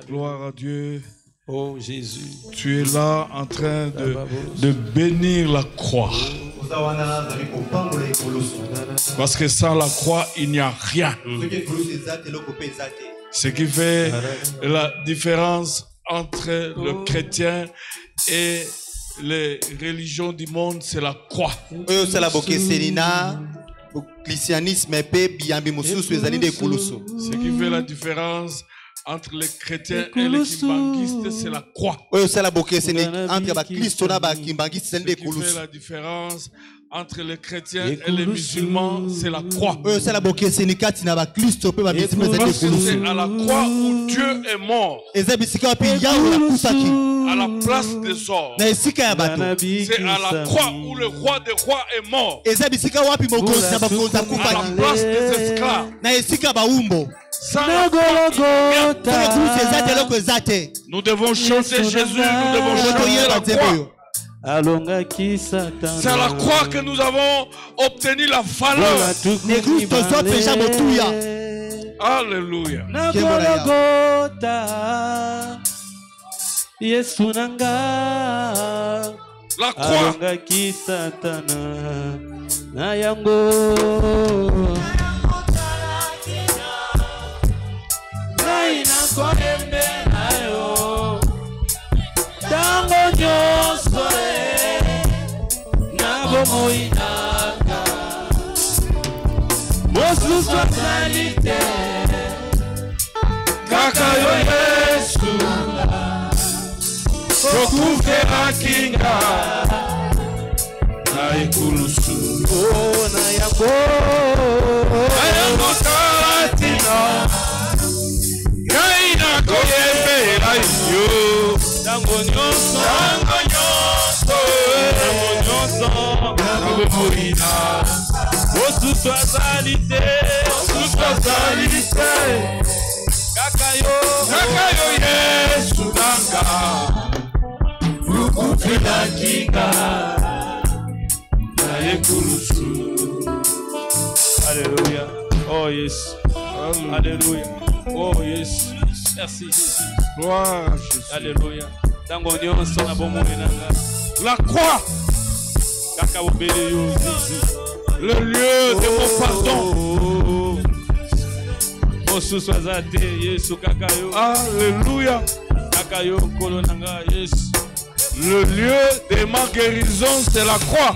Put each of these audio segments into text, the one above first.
Gloire à Dieu. Oh Jésus. Tu es là en train de bénir la croix. Parce que sans la croix, il n'y a rien. Ce qui fait la différence entre le chrétien et les religions du monde, c'est la croix. Ce qui fait la différence entre les chrétiens et les kimbanguistes, c'est la croix. Ce qui fait la différence entre les chrétiens et les musulmans, c'est la croix. Parce que c'est à la croix où Dieu est mort. À la place des hommes. C'est à la croix où le roi des rois est mort. À la place des esclaves. Sans la croix, nous devons chanter Jésus, nous devons chanter la croix. C'est à la croix que nous avons obtenu la valeur. Alléluia. La croix. Kaka yo Yesu Sokufera kinga Na ikulusu Na yango kalatina Kaina koyembe la yo Dango nyonso Dango moina Osu swazalite Kakayo Yesu nanga Rukufila kinga Na ekulusu. Alléluia. Oh yes. Alléluia. Oh yes. Merci Jésus. Gloire à Jésus. Alléluia. La croix. Le lieu de mon pardon. Alléluia. Le lieu de ma guérison, c'est la croix.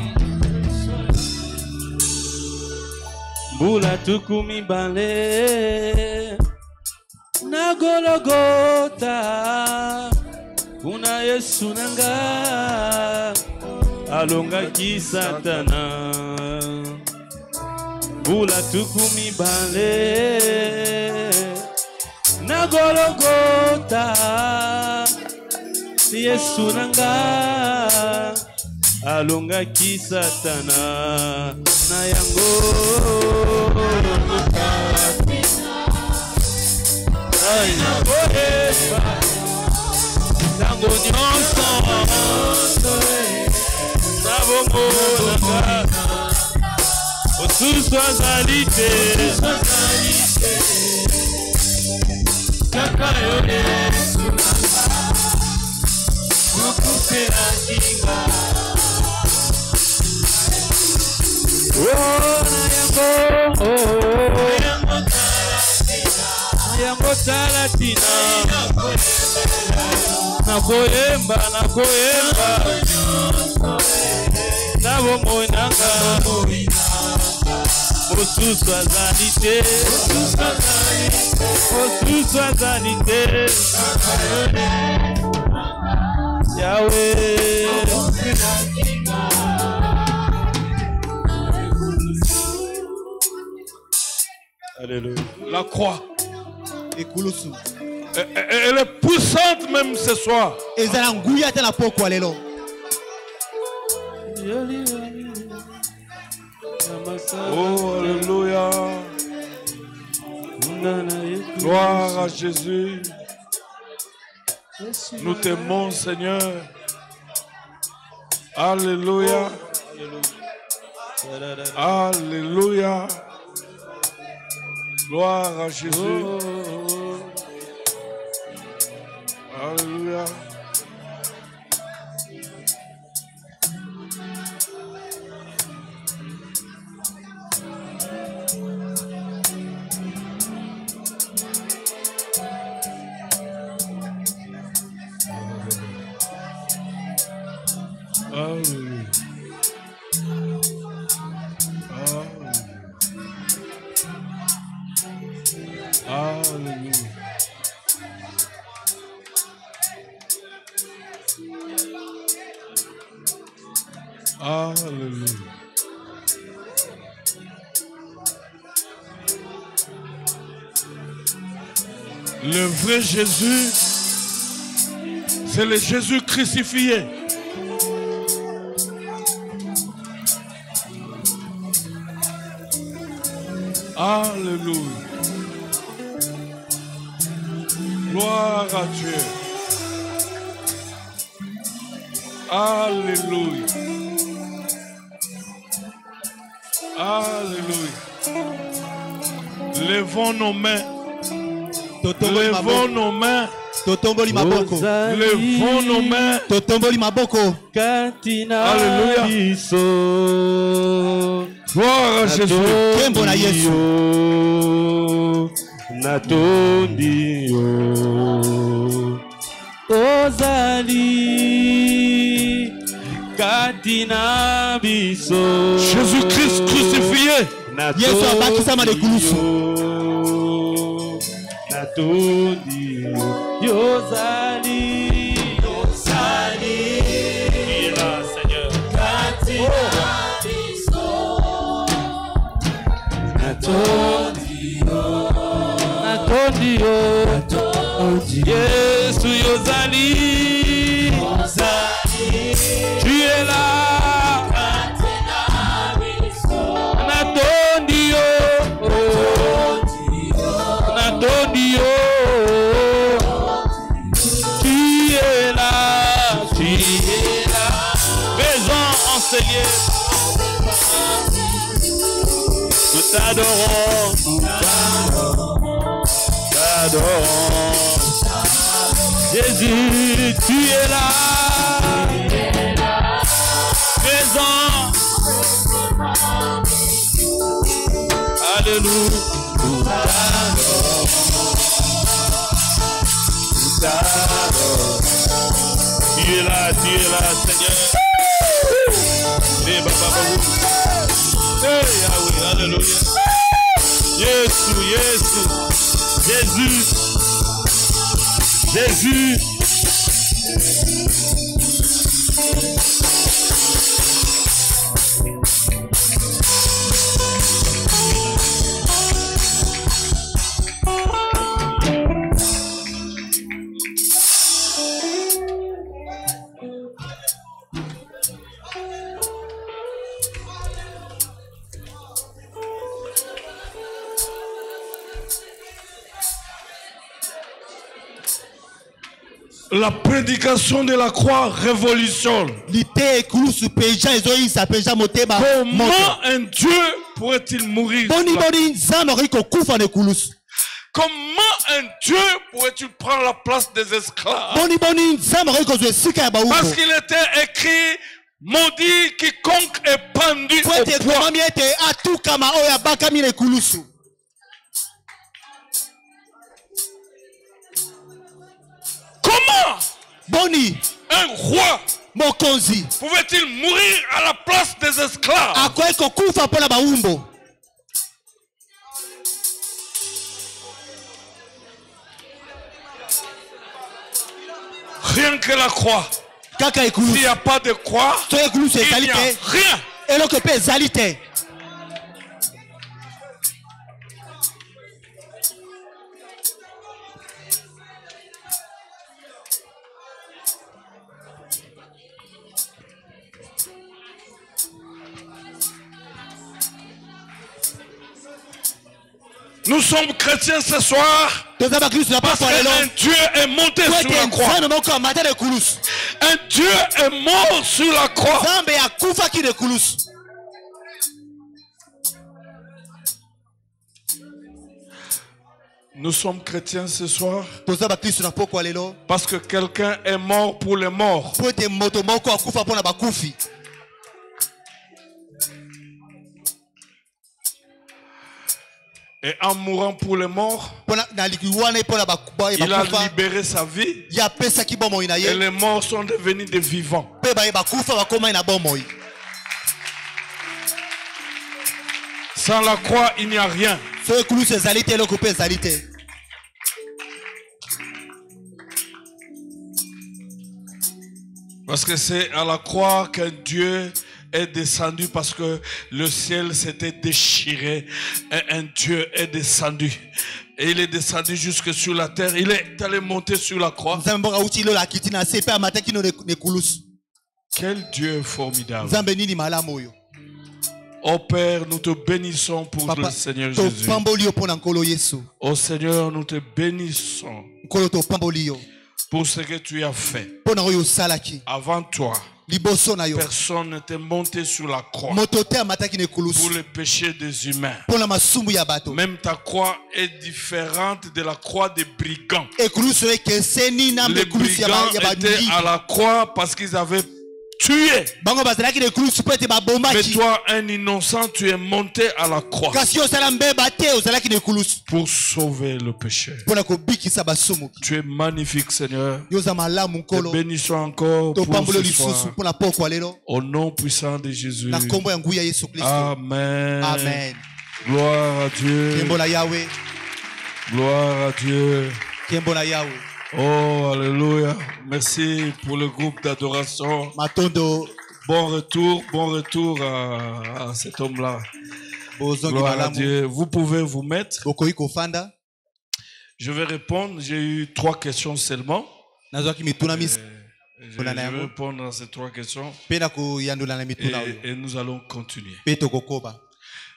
Bula tukumi bale na Golgotha kuna Yesu nanga alonga ki Satana. Bula tukumi bale na Golgotha Yesu nanga alonga ki Satana na yango ay na boheba tango nyonso na bongo nanga osusu azalite kaka yo Yesu okupela kinga. Oh, Nayango Talatina Nakoyemba Nabongo nanga Osusu azalite Yahweh. Alléluia. La croix. Elle est puissante même ce soir. Oh, alléluia. Gloire à Jésus. Nous t'aimons, Seigneur. Alléluia. Alléluia. Gloire à Jésus. Alléluia. Le vrai Jésus, c'est le Jésus crucifié. Alléluia. Gloire à Dieu. Alléluia. Alléluia. Levons nos mains. Levons nos mains. Totomboli maboko. Levons nos mains. Totomboli maboko. Alléluia. Gloire à Jésus. Kembo na Yesu. Natondi Ozali Katina biso. Jésus-Christ crucifié. Yesu abakisa malekulusu. Natondi Yozali Yozali Ila Seigneur Katina biso. Natondi Yesu Yozali, tu es là. Natondi yo, tu es là. Présent enseigné. Nous t'adorons. Jésus, tu es là, présent. Alléluia. Tu es là, Seigneur. Yahweh, alléluia. Jésus. La prédication de la croix révolutionne. Comment un Dieu pourrait-il mourir? Comment un Dieu pourrait-il prendre la place des esclaves? Parce qu'il était écrit, maudit quiconque est pendu au bois. Comment un roi pouvait-il mourir à la place des esclaves? Rien que la croix. S'il n'y a pas de croix, il n'y a rien. Nous sommes chrétiens ce soir parce qu'un Dieu est monté sur la croix. Un Dieu est mort sur la croix. Nous sommes chrétiens ce soir parce que quelqu'un est mort pour les morts. Et en mourant pour les morts, il a libéré sa vie. Et les morts sont devenus des vivants. Sans la croix, il n'y a rien. Parce que c'est à la croix qu'un Dieu est descendu parce que le ciel s'était déchiré et un Dieu est descendu. Et il est descendu jusque sur la terre. Il est allé monter sur la croix. Quel Dieu formidable. Oh Père, nous te bénissons pour le Seigneur Jésus. Oh Seigneur, nous te bénissons pour ce que tu as fait. Avant toi, personne n'était monté sur la croix pour le péché des humains. Même ta croix est différente de la croix des brigands. Les brigands étaient à la croix parce qu'ils avaient tué. Mais toi, un innocent, tu es monté à la croix pour sauver le péché. Tu es magnifique, Seigneur. Te bénissons encore pour ce soir. Au nom puissant de Jésus. Amen. Amen. Gloire à Dieu. Gloire à Dieu. Oh, alléluia. Merci pour le groupe d'adoration. Bon retour à cet homme-là. Gloire à Dieu. Vous pouvez vous mettre. Je vais répondre. J'ai eu 3 questions seulement. Je vais répondre à ces 3 questions. Et nous allons continuer.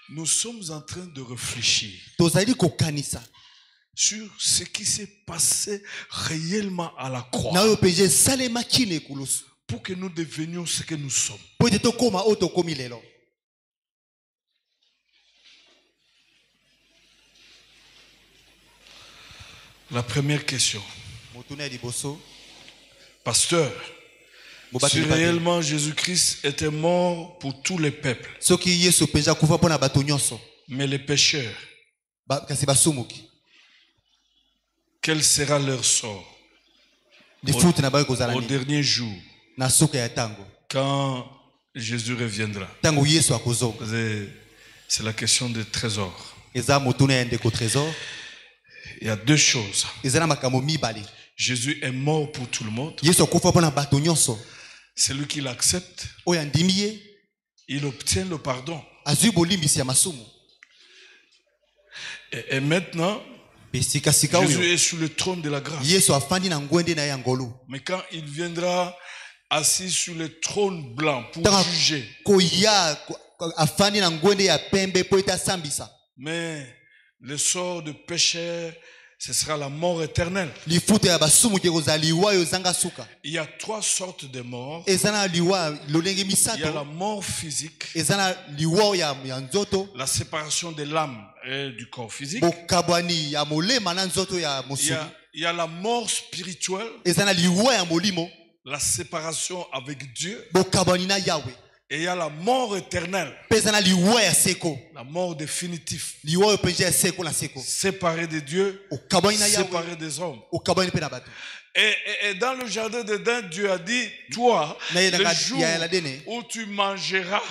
Nous sommes en train de réfléchir sur ce qui s'est passé réellement à la croix pour que nous devenions ce que nous sommes. La première question. Pasteur, si réellement Jésus-Christ était mort pour tous les peuples, mais les pécheurs, quel sera leur sort au dernier jour, quand Jésus reviendra? C'est la question des trésors. Il y a 2 choses. Jésus est mort pour tout le monde. Celui qui l'accepte, il obtient le pardon. Et maintenant, Jésus est sur le trône de la grâce. Mais quand il viendra assis sur le trône blanc pour juger, mais le sort de péché, ce sera la mort éternelle. Il y a 3 sortes de morts. Il y a la mort physique, la séparation de l'âme et du corps physique. Il y a la mort spirituelle, la séparation avec Dieu. Et il y a la mort éternelle, la mort définitive, séparé de Dieu, séparé des hommes. Et dans le jardin d'Éden, Dieu a dit, toi, le jour où tu mangeras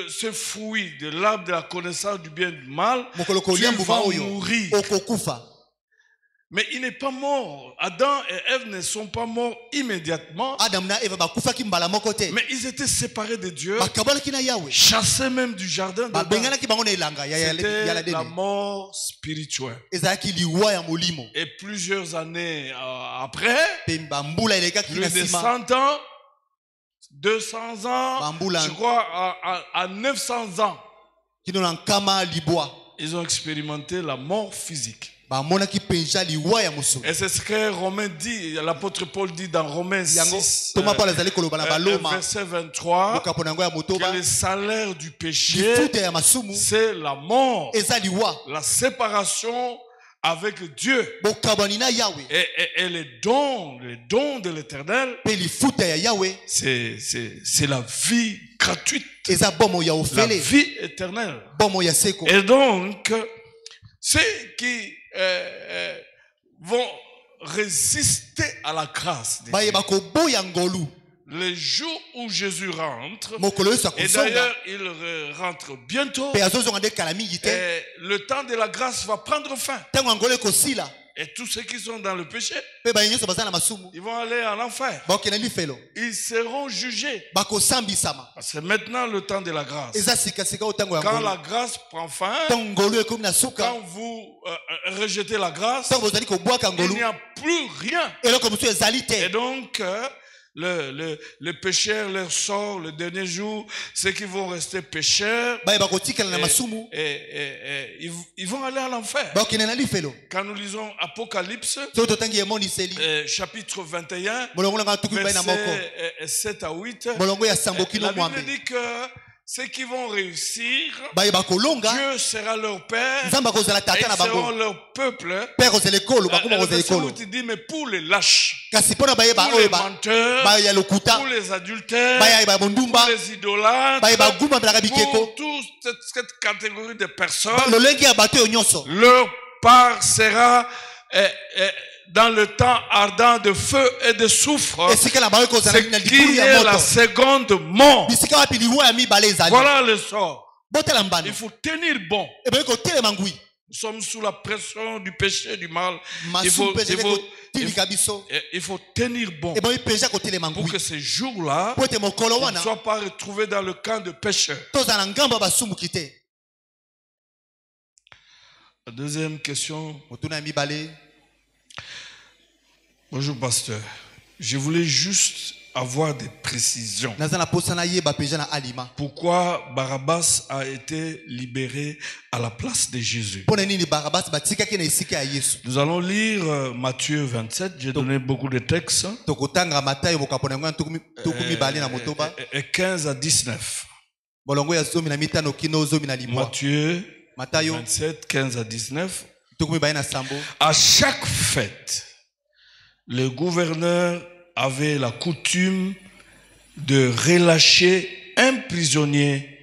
ce fruit de l'arbre de la connaissance du bien et du mal, tu vas mourir. Mais il n'est pas mort. Adam et Ève ne sont pas morts immédiatement. Mais ils étaient séparés de Dieu, chassés même du jardin d'Éden. C'était la mort spirituelle. Et plusieurs années après, plus de 100 ans, 200 ans, je crois à 900 ans, ils ont expérimenté la mort physique. Et c'est ce que Romain dit, l'apôtre Paul dit dans Romains 6, verset 23, que le salaire du péché, c'est la mort, la séparation avec Dieu. Et les dons de l'Éternel, c'est la vie gratuite, la vie éternelle. Et donc, ceux qui vont résister à la grâce de Dieu, le jour où Jésus rentre, et d'ailleurs il rentre bientôt, et le temps de la grâce va prendre fin. Et tous ceux qui sont dans le péché, ils vont aller en enfer. Ils seront jugés. Parce que maintenant le temps de la grâce. Quand la grâce prend fin, quand vous rejetez la grâce, il n'y a plus rien. Et donc, le pécheur leur sort le dernier jour, ceux qui vont rester pécheurs, ils vont aller à l'enfer. Quand nous lisons Apocalypse, chapitre 21, versets 7 à 8, la Bible dit que ceux qui vont réussir, Dieu sera leur Père, et ils seront leur peuple. Le verset 8 dit, mais pour les lâches, pour les menteurs, pour les adultères, pour les idolâtres, pour toute cette catégorie de personnes, leur part sera dans le temps ardent de feu et de soufre, ce qui est la seconde mort. Voilà le sort. Il faut tenir bon. Nous sommes sous la pression du péché, du mal. Il faut tenir bon pour que ces jours-là ne soient pas retrouvés dans le camp de pécheurs. La deuxième question. Bonjour pasteur, je voulais juste avoir des précisions. Pourquoi Barabbas a été libéré à la place de Jésus? Nous allons lire Matthieu 27, j'ai donné beaucoup de textes. Et 15 à 19. Matthieu 27, 15 à 19. À chaque fête, le gouverneur avait la coutume de relâcher un prisonnier,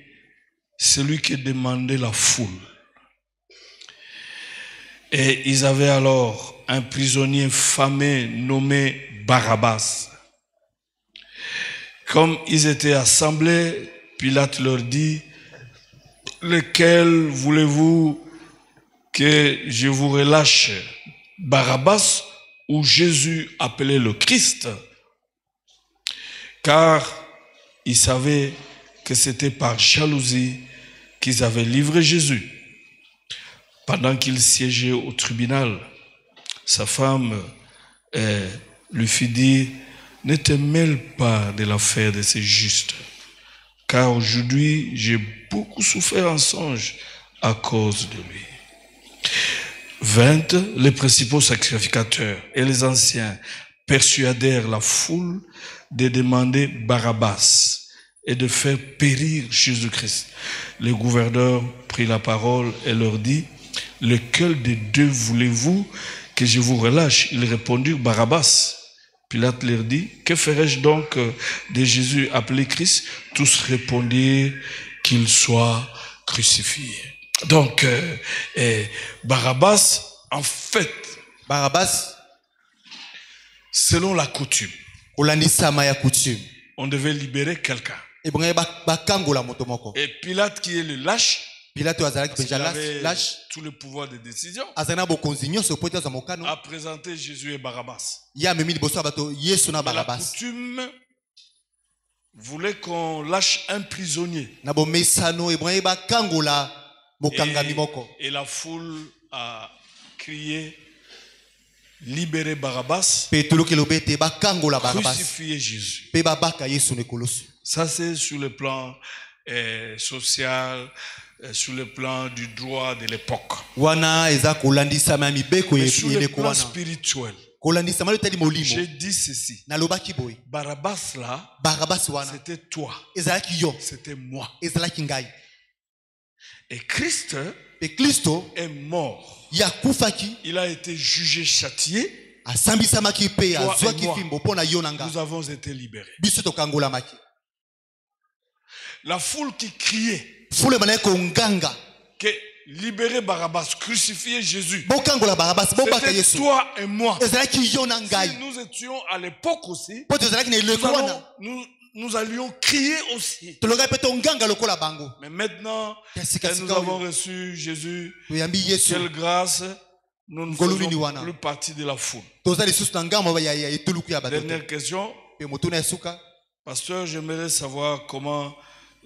celui qui demandait la foule. Et ils avaient alors un prisonnier fameux nommé Barabbas. Comme ils étaient assemblés, Pilate leur dit, lequel voulez-vous que je vous relâche, Barabbas ou Jésus appelé le Christ? Car ils savaient que c'était par jalousie qu'ils avaient livré Jésus. Pendant qu'il siégeait au tribunal, sa femme lui fit dire, ne te mêle pas de l'affaire de ces justes, car aujourd'hui j'ai beaucoup souffert en songe à cause de lui. 20, les principaux sacrificateurs et les anciens persuadèrent la foule de demander Barabbas et de faire périr Jésus-Christ. Le gouverneur prit la parole et leur dit, lequel des deux voulez-vous que je vous relâche? Ils répondirent Barabbas. Pilate leur dit, que ferai-je donc de Jésus appelé Christ? Tous répondirent qu'il soit crucifié. Donc, Barabbas, en fait, selon la coutume, on devait libérer quelqu'un. Et Pilate, qui est le lâche, parce qu'il avait tout le pouvoir de décision, a présenté Jésus et Barabbas. La coutume voulait qu'on lâche un prisonnier. Et la foule a crié, libérez Barabbas, crucifiez Jésus. Ça c'est sur le plan social, sur le plan du droit de l'époque. Mais sur le plan spirituel, j'ai dit ceci. Barabbas là, c'était toi, c'était moi. Et Christ est mort. Il a été jugé, châtié. Toi et moi, nous avons été libérés. La foule qui criait que libérer Barabbas, crucifier Jésus, c'était toi et moi. Si nous étions à l'époque aussi, nous allions crier aussi. Mais maintenant, nous avons reçu Jésus. Quelle grâce, nous ne faisons plus partie de la foule. Dernière question. Pasteur, j'aimerais savoir comment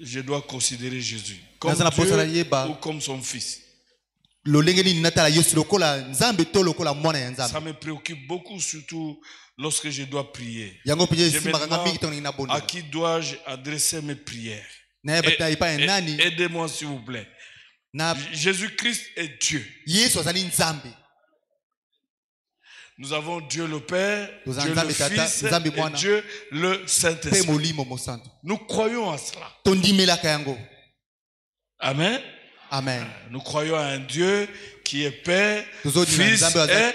je dois considérer Jésus. Comme Dieu ou comme son fils. Ça me préoccupe beaucoup, surtout lorsque je dois prier. Je me demande à qui dois-je adresser mes prières. Aidez-moi s'il vous plaît. Jésus-Christ est Dieu. Nous avons Dieu le Père, Dieu le Fils et Dieu le Saint-Esprit. Nous croyons à cela. Amen. Amen. Nous croyons à un Dieu qui est Père, Fils et Saint-Esprit.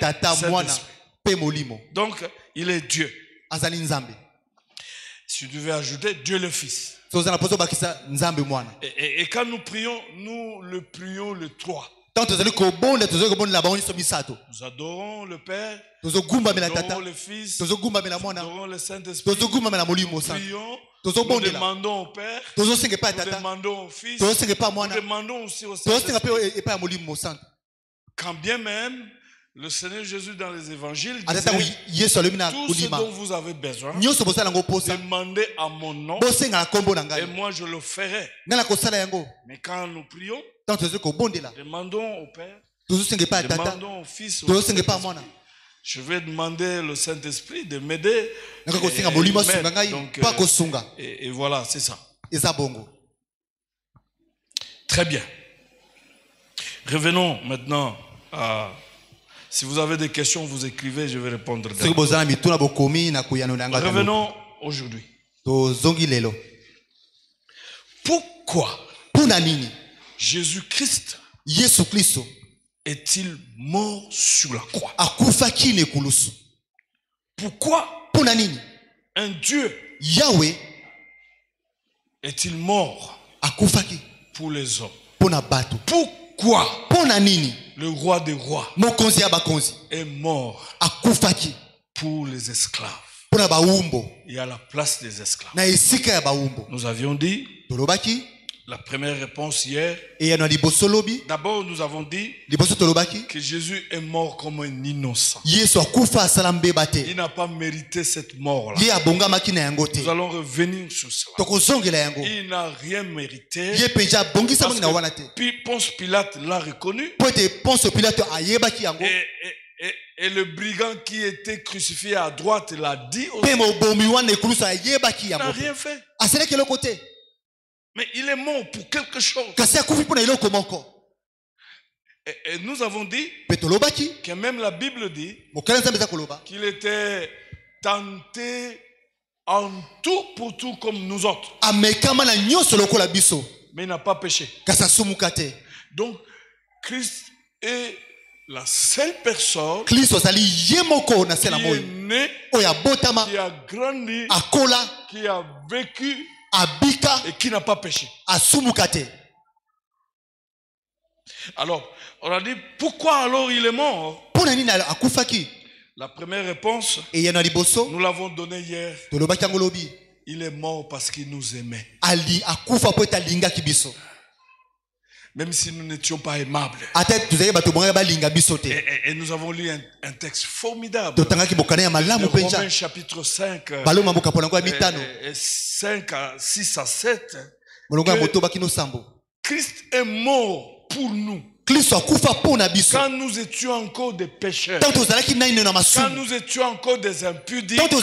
Donc, il est Dieu. Si tu veux ajouter, Dieu le Fils. Et quand nous prions, nous le prions le 3. Nous adorons le Père, nous adorons le Fils, nous adorons le Saint-Esprit. Nous prions, nous demandons au Père, nous demandons au Fils, nous demandons aussi au Saint-Esprit. Quand bien même, le Seigneur Jésus dans les évangiles disait, tout ce dont vous avez besoin, demandez à mon nom et moi je le ferai. Mais quand nous prions, demandons au Père, demandons au Fils, je vais demander au Saint-Esprit de m'aider. Et voilà, c'est ça. Très bien. Revenons maintenant à... Si vous avez des questions, vous écrivez, je vais répondre. Revenons aujourd'hui. Pourquoi Jésus-Christ est-il mort sur la croix? Pourquoi un Dieu Yahweh est-il mort pour les hommes? Pourquoi le roi des rois est mort pour les esclaves et à la place des esclaves? Nous avions dit la première réponse hier. D'abord, nous avons dit que Jésus est mort comme un innocent. Il n'a pas mérité cette mort-là. Nous allons revenir sur cela. Il n'a rien mérité. Parce que Ponce Pilate l'a reconnu. Et le brigand qui était crucifié à droite l'a dit aussi. Il n'a rien fait. Mais il est mort pour quelque chose. Et nous avons dit que même la Bible dit qu'il était tenté en tout pour tout comme nous autres. Mais il n'a pas péché. Donc, Christ est la seule personne qui est née, qui a grandi, qui a vécu et qui n'a pas péché. Alors, on a dit, pourquoi alors il est mort? La première réponse, nous l'avons donnée hier. Il est mort parce qu'il nous aimait. Même si nous n'étions pas aimables. Et nous avons lu un texte formidable. Romains chapitre 5, 6 à 7. Christ est mort pour nous. Quand nous étions encore des pécheurs, quand nous étions encore des impudiques, quand nous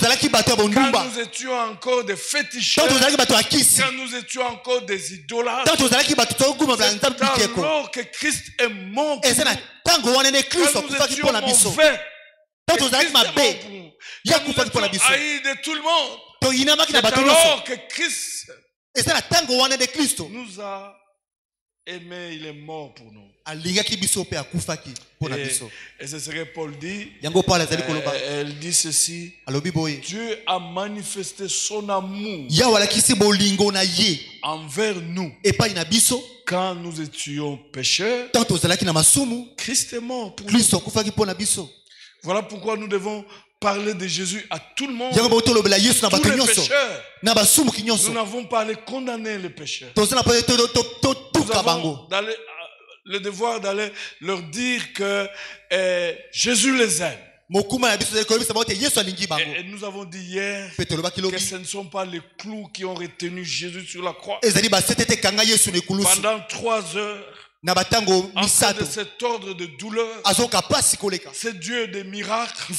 étions encore des féticheurs, quand nous étions encore des idolâtres, c'est alors que Christ est mort pour nous. Quand nous étions mauvais, quand nous étions haïs de tout le monde, c'est alors que Christ nous a aimé, il est mort pour nous. Et c'est ce que Paul dit. Elle dit ceci: Dieu a manifesté son amour envers nous quand nous étions pécheurs. Christ est mort pour nous. Voilà pourquoi nous devons parler de Jésus à tout le monde. Tous les pécheurs. Nous n'avons pas à les condamner les pécheurs. Nous avons le devoir d'aller leur dire que Jésus les aime. Et nous avons dit hier que ce ne sont pas les clous qui ont retenu Jésus sur la croix. Pendant 3 heures, en fait de cet ordre de douleur, c'est Dieu des miracles.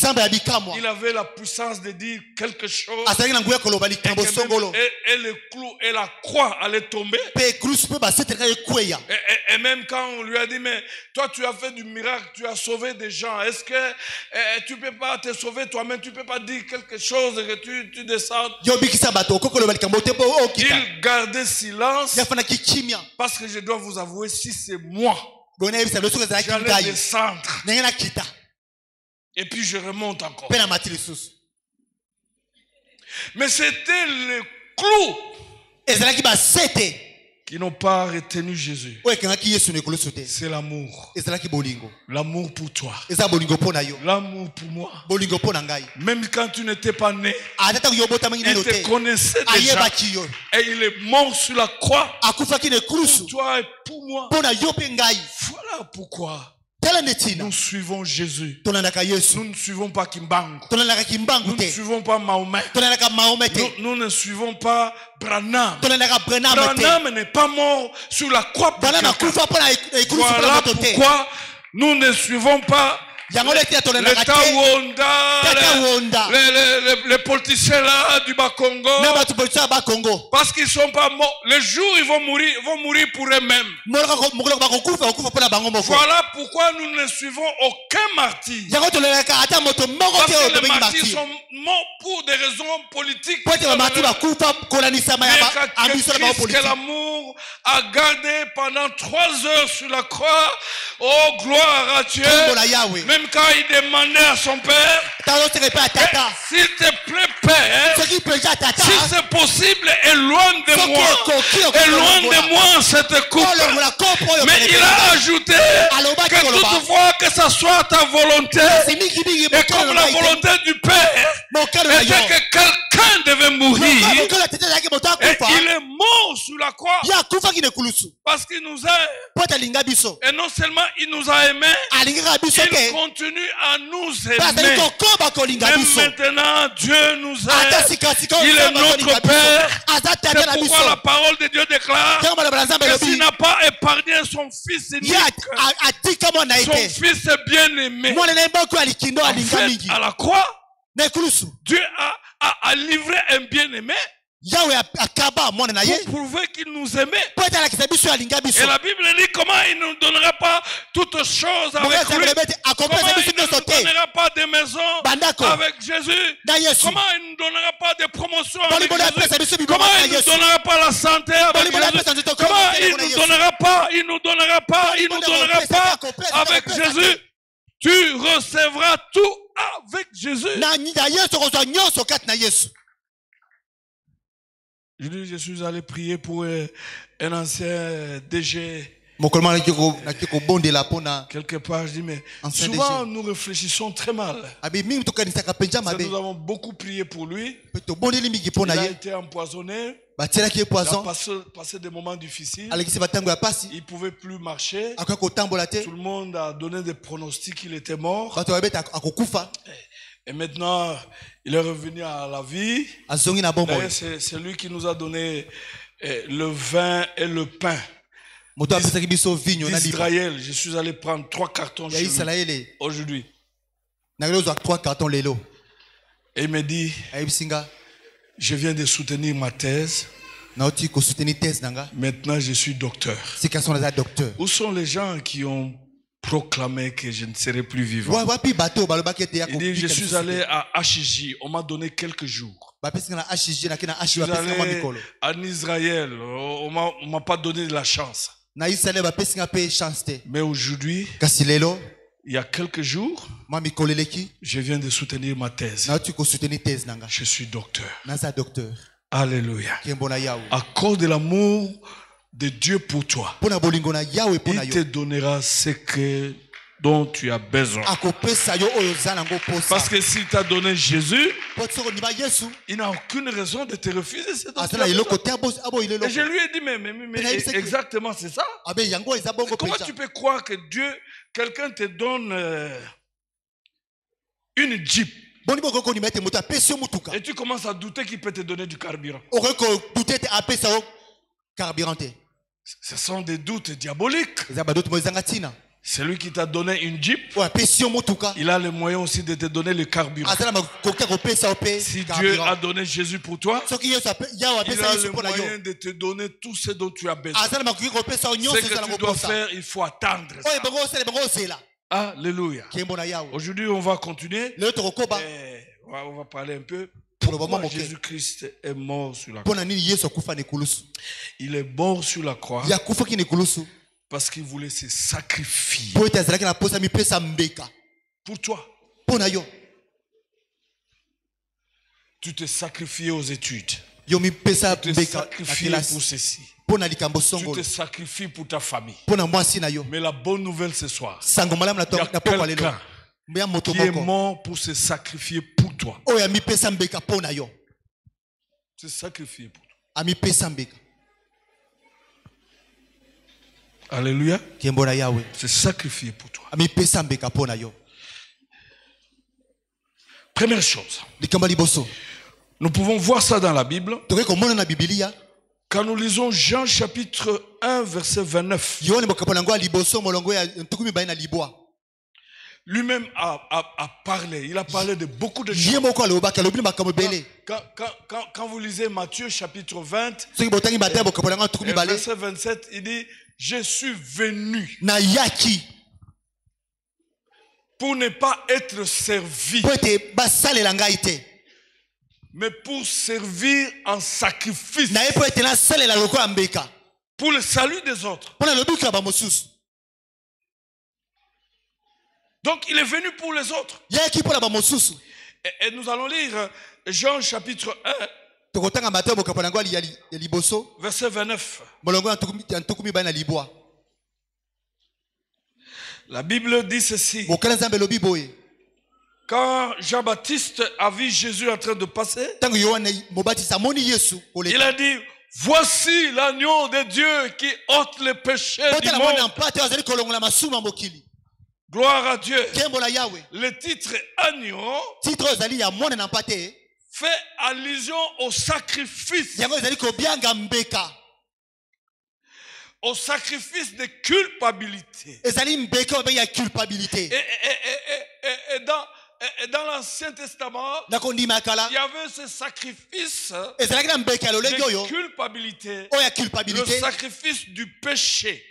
Il avait la puissance de dire quelque chose. Et le clou et la croix allaient tomber. Et même quand on lui a dit, mais toi tu as fait du miracle, tu as sauvé des gens. Est-ce que tu ne peux pas te sauver toi-même? Tu ne peux pas dire quelque chose et que tu descends? Il gardait silence. Parce que je dois vous avouer, si c'est moi, j'allais descendre. Et puis je remonte encore. Mais c'était le clou qui n'ont pas retenu Jésus. C'est l'amour. L'amour pour toi. L'amour pour moi. Même quand tu n'étais pas né, il te connaissait déjà. Et il est mort sur la croix pour toi et pour moi. Voilà pourquoi nous suivons Jésus. Nous ne suivons pas Kimbangu. Nous ne suivons pas Mahomet. Nous ne suivons pas Branham. Branham n'est pas mort sur la croix. Voilà pourquoi nous ne suivons pas les politiciens là du Bas-Congo. Parce qu'ils ne sont pas morts. Les jours ils vont mourir pour eux-mêmes. Voilà pourquoi nous ne suivons aucun martyr. Parce que les martyrs sont morts pour des raisons politiques. Mais que l'amour a gardé pendant 3 heures sur la croix. Oh gloire à Dieu. Même quand il demandait à son père, s'il te plaît Père, si c'est possible, éloigne de moi cette coupe. Mais il a ajouté que toutefois que ça soit ta volonté, et comme la volonté du Père était que quelqu'un devait mourir, et il est mort sur la croix parce qu'il nous aime. Et non seulement il nous a aimés, il continue à nous aimer. Même maintenant, Dieu nous aime. Il est notre Père. C'est pourquoi la parole de Dieu déclare que s'il n'a pas épargné son Fils unique, son Fils bien-aimé, en fait, à la croix, Dieu a livré un bien-aimé pour prouver qu'il nous aimait. Et la Bible dit comment il ne nous donnera pas toutes choses avec lui. Comment il ne nous donnera pas des maisons avec Jésus. Comment il ne nous donnera pas de promotions avec Jésus. Comment il ne nous donnera pas la santé avec Jésus. Comment il ne nous donnera pas avec Jésus. Tu recevras tout avec Jésus. Je suis allé prier pour un ancien DG. Quelque part, je dis, mais souvent nous réfléchissons très mal. Nous avons beaucoup prié pour lui. Il a été empoisonné. Il a passé des moments difficiles. Il ne pouvait plus marcher. Tout le monde a donné des pronostics qu'il était mort. Et maintenant, il est revenu à la vie. C'est lui qui nous a donné le vin et le pain d'Israël. Je suis allé prendre 3 cartons chez lui aujourd'hui. Et il me dit, je viens de soutenir ma thèse. Maintenant, je suis docteur. Où sont les gens qui ont proclamé que je ne serai plus vivant? Il dit, je suis allé à HJ, on m'a donné quelques jours. Je suis allé en Israël, on ne m'a pas donné de la chance. Mais aujourd'hui, il y a quelques jours, je viens de soutenir ma thèse. Je suis docteur. Alléluia. À cause de l'amour de Dieu pour toi, il te donnera ce que dont tu as besoin. Parce que s'il t'a donné Jésus, il n'a aucune raison de te refuser. Et je lui ai dit, mais exactement c'est ça. Comment tu peux croire que Dieu, quelqu'un te donne une Jeep et tu commences à douter qu'il peut te donner du carburant? Ce sont des doutes diaboliques. Celui qui t'a donné une Jeep, il a le moyen aussi de te donner le carburant. Si Dieu a donné Jésus pour toi, il a le moyen de te donner tout ce dont tu as besoin. Ce que tu dois faire, il faut attendre ça. Alléluia. Aujourd'hui, on va continuer. On va parler un peu. Pourquoi Jésus-Christ est mort sur la croix. Il est mort sur la croix parce qu'il voulait se sacrifier pour toi. Tu te sacrifies aux études. Tu te sacrifies pour ceci. Tu te sacrifies pour ta famille. Mais la bonne nouvelle ce soir, il y a quelqu'un qui est mort pour se sacrifier pour toi. Se sacrifier pour toi. Alléluia. Se sacrifier pour toi. Première chose, nous pouvons voir ça dans la Bible. Quand nous lisons Jean chapitre 1 verset 29. Lui-même a parlé. Il a parlé de beaucoup de choses. Quand vous lisez Matthieu chapitre 20, verset 27, il dit, je suis venu pour ne pas être servi, mais pour servir en sacrifice, pour le salut des autres. Donc il est venu pour les autres. Et nous allons lire Jean chapitre 1 verset 29. La Bible dit ceci. Quand Jean-Baptiste a vu Jésus en train de passer, il a dit, voici l'agneau de Dieu qui ôte les péchés du monde. Gloire à Dieu. Le titre agneau fait allusion au sacrifice. Au sacrifice de culpabilité. Et dans l'Ancien Testament, il y avait ce sacrifice de culpabilité, le sacrifice du péché.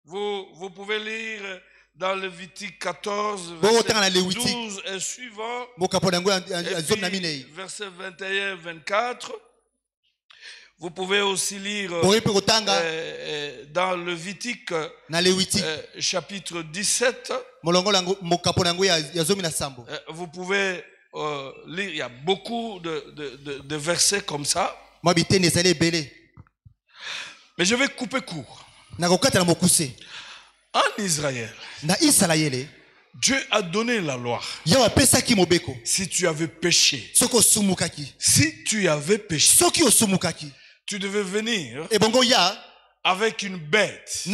Vous pouvez lire dans Lévitique 14, verset 12 et suivant, et verset 21-24. Vous pouvez aussi lire dans Lévitique chapitre 17. Vous pouvez lire, il y a beaucoup de versets comme ça. Mais je vais couper court. En Israël, Dieu a donné la loi. Si tu avais péché, tu devais venir avec une bête.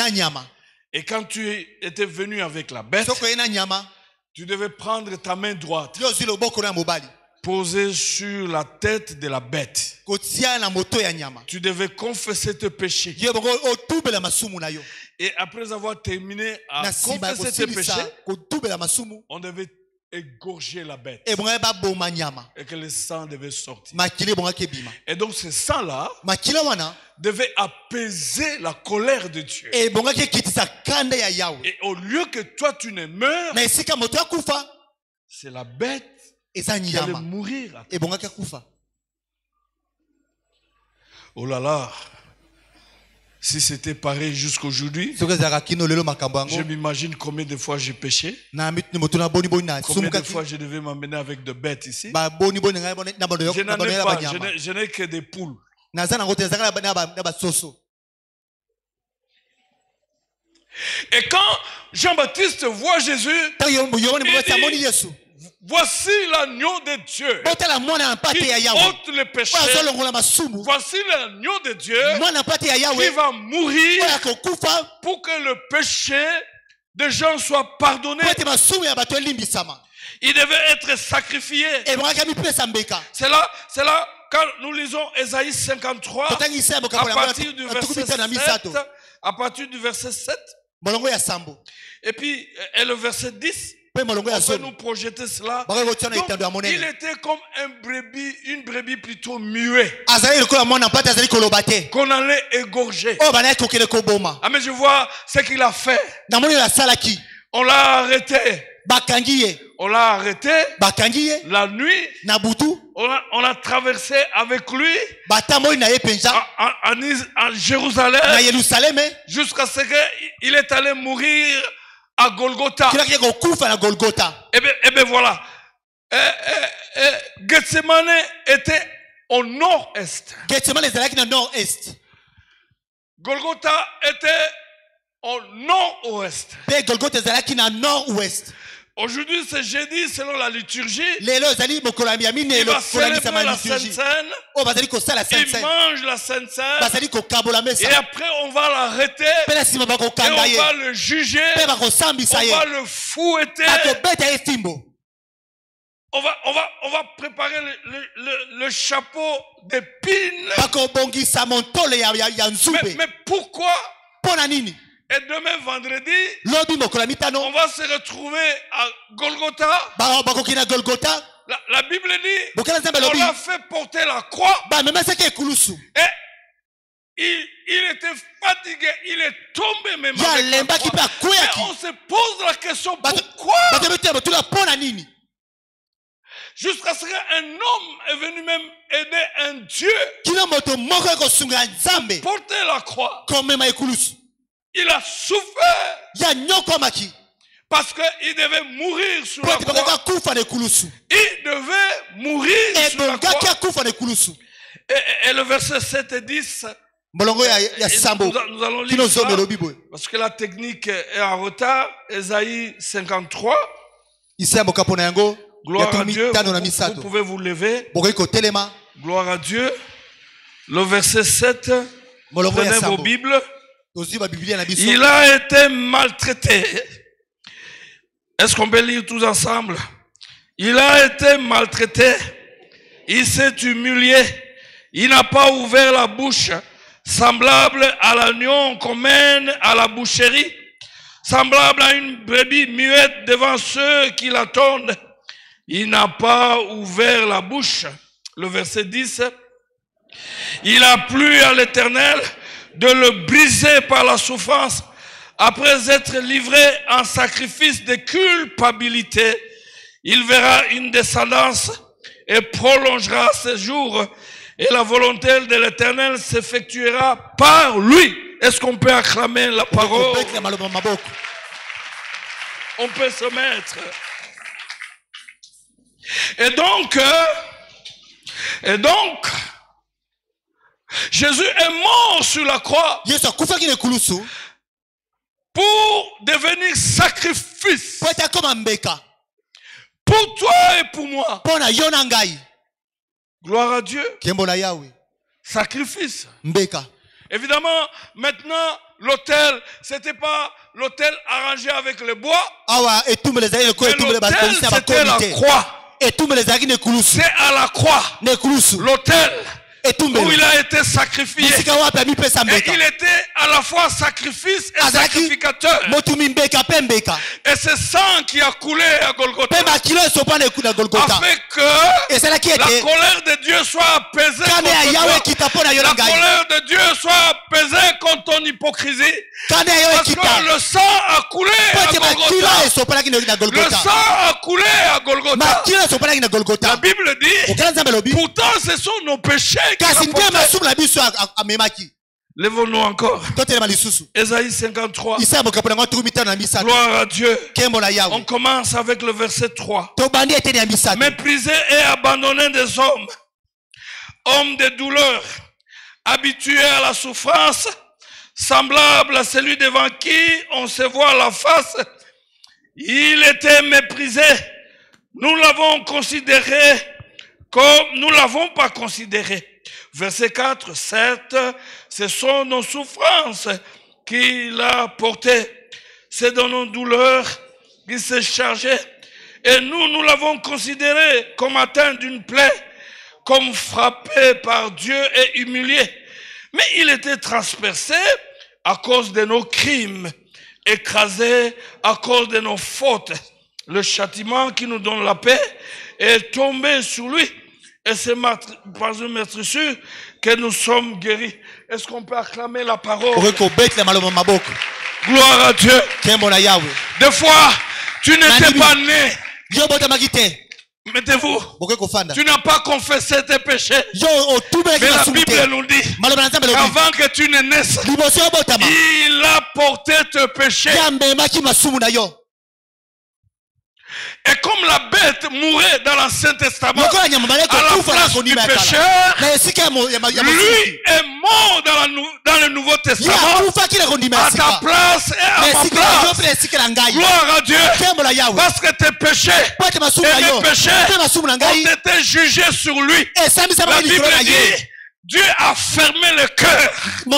Et quand tu étais venu avec la bête, tu devais prendre ta main droite, poser sur la tête de la bête. Tu devais confesser tes péchés. Et après avoir terminé à confesser tes péchés, on devait égorger la bête. Et que le sang devait sortir. Et donc ce sang-là devait apaiser la colère de Dieu. Et au lieu que toi tu ne meurs, c'est la bête qui allait mourir. Oh là là. Si c'était pareil jusqu'aujourd'hui, je m'imagine combien de fois j'ai péché. Combien de fois je devais m'emmener avec de bêtes ici. Je n'en ai pas, je n'ai que des poules. Et quand Jean-Baptiste voit Jésus, il dit, voici l'agneau de Dieu qui ôte le péché. Voici l'agneau de Dieu qui va mourir pour que le péché des gens soit pardonné. Il devait être sacrifié. C'est là quand nous lisons Ésaïe 53 à partir du verset 7. À partir du verset 7. Et puis, et le verset 10. On peut nous projeter cela. Donc, il était comme une brebis plutôt muette qu'on allait égorger. Ah, mais je vois ce qu'il a fait. On l'a arrêté. On l'a arrêté la nuit. On a traversé avec lui à Jérusalem jusqu'à ce qu'il est allé mourir à Golgotha. Et bien voilà. Gethsemane était au nord-est. Golgotha était au nord-ouest. Aujourd'hui, c'est jeudi selon la liturgie. Il va célébrer la Sainte Seine. Il mange la Sainte Seine. Et après, on va l'arrêter. Et on va le juger. On va le fouetter. On va préparer le chapeau d'épines. Mais pourquoi? Et demain vendredi, on va se retrouver à Golgotha. La Bible dit, on l'a fait porter la croix. Et il était fatigué, il est tombé même avec la croix. Et on se pose la question, pourquoi? Jusqu'à ce qu'un homme est venu même aider un Dieu porter la croix. Il a souffert parce qu'il devait mourir sur la croix. Il devait mourir sur la croix. Et le verset 7 et 10, nous allons lire ça, parce que la technique est en retard. Ésaïe 53. Gloire à Dieu. Vous pouvez vous lever. Gloire à Dieu. Le verset 7. Prenez vos Bibles. Il a été maltraité. Est-ce qu'on peut lire tous ensemble? Il a été maltraité. Il s'est humilié. Il n'a pas ouvert la bouche. Semblable à l'agneau qu'on mène à la boucherie. Semblable à une brebis muette devant ceux qui l'attendent. Il n'a pas ouvert la bouche. Le verset 10. Il a plu à l'Éternel de le briser par la souffrance, après être livré en sacrifice de culpabilité. Il verra une descendance et prolongera ses jours, et la volonté de l'Éternel s'effectuera par lui. Est-ce qu'on peut acclamer la parole? On peut se mettre. Et donc, Jésus est mort sur la croix pour devenir sacrifice pour toi et pour moi. Gloire à Dieu. Sacrifice. Évidemment, maintenant, l'autel, c'était pas l'autel arrangé avec le bois. L'autel, c'était la croix. C'est à la croix. L'autel où il a été sacrifié. Et il était à la fois sacrifice et sacrificateur. Et c'est sang qui a coulé à Golgotha. Afin que la colère de Dieu soit apaisée contre toi. La colère de Dieu soit apaisée contre ton hypocrisie. Parce que le sang a coulé à Golgotha. Le sang a coulé à Golgotha. La Bible dit, pourtant ce sont nos péchés. Lèvons-nous encore. Ésaïe 53. Gloire à Dieu. On commence avec le verset 3. Méprisé et abandonné des hommes, hommes de douleur, habitués à la souffrance, semblable à celui devant qui on se voit la face. Il était méprisé. Nous l'avons considéré comme nous ne l'avons pas considéré. Verset 4, 7, ce sont nos souffrances qu'il a portées. C'est dans nos douleurs qu'il s'est chargé. Et nous l'avons considéré comme atteint d'une plaie, comme frappé par Dieu et humilié. Mais il était transpercé à cause de nos crimes, écrasé à cause de nos fautes. Le châtiment qui nous donne la paix est tombé sur lui. Et c'est par une maîtrise que nous sommes guéris. Est-ce qu'on peut acclamer la parole? Gloire à Dieu. Des fois, tu n'étais pas né. Mettez-vous. Tu n'as pas confessé tes péchés. Mais la Bible nous dit qu'avant que tu ne naisses, il a porté tes péchés. Et comme la bête mourait dans l'Ancien Testament à la place du pécheur, lui est mort dans le Nouveau Testament à ta place et à ma place. Gloire à Dieu. Parce que tes péchés et mes péchés ont été jugés sur lui. La Bible dit, Dieu a fermé le cœur. Et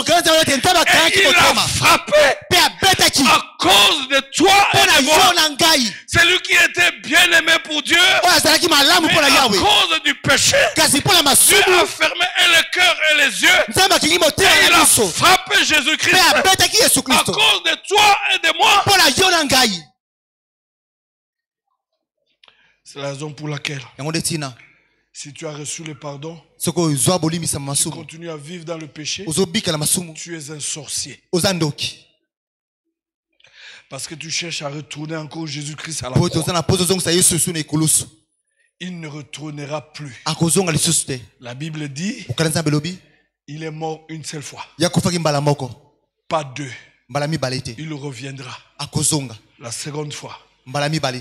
il a frappé à cause de toi et de moi. Celui qui était bien aimé pour Dieu, mais à cause du péché, Dieu a fermé le cœur et les yeux. Et il a frappé Jésus-Christ à cause de toi et de moi. C'est la raison pour laquelle, si tu as reçu le pardon, tu continues à vivre dans le péché, tu es un sorcier. Parce que tu cherches à retourner encore Jésus-Christ à la croix. Il ne retournera plus. La Bible dit, il est mort une seule fois. Pas deux. Il reviendra la seconde fois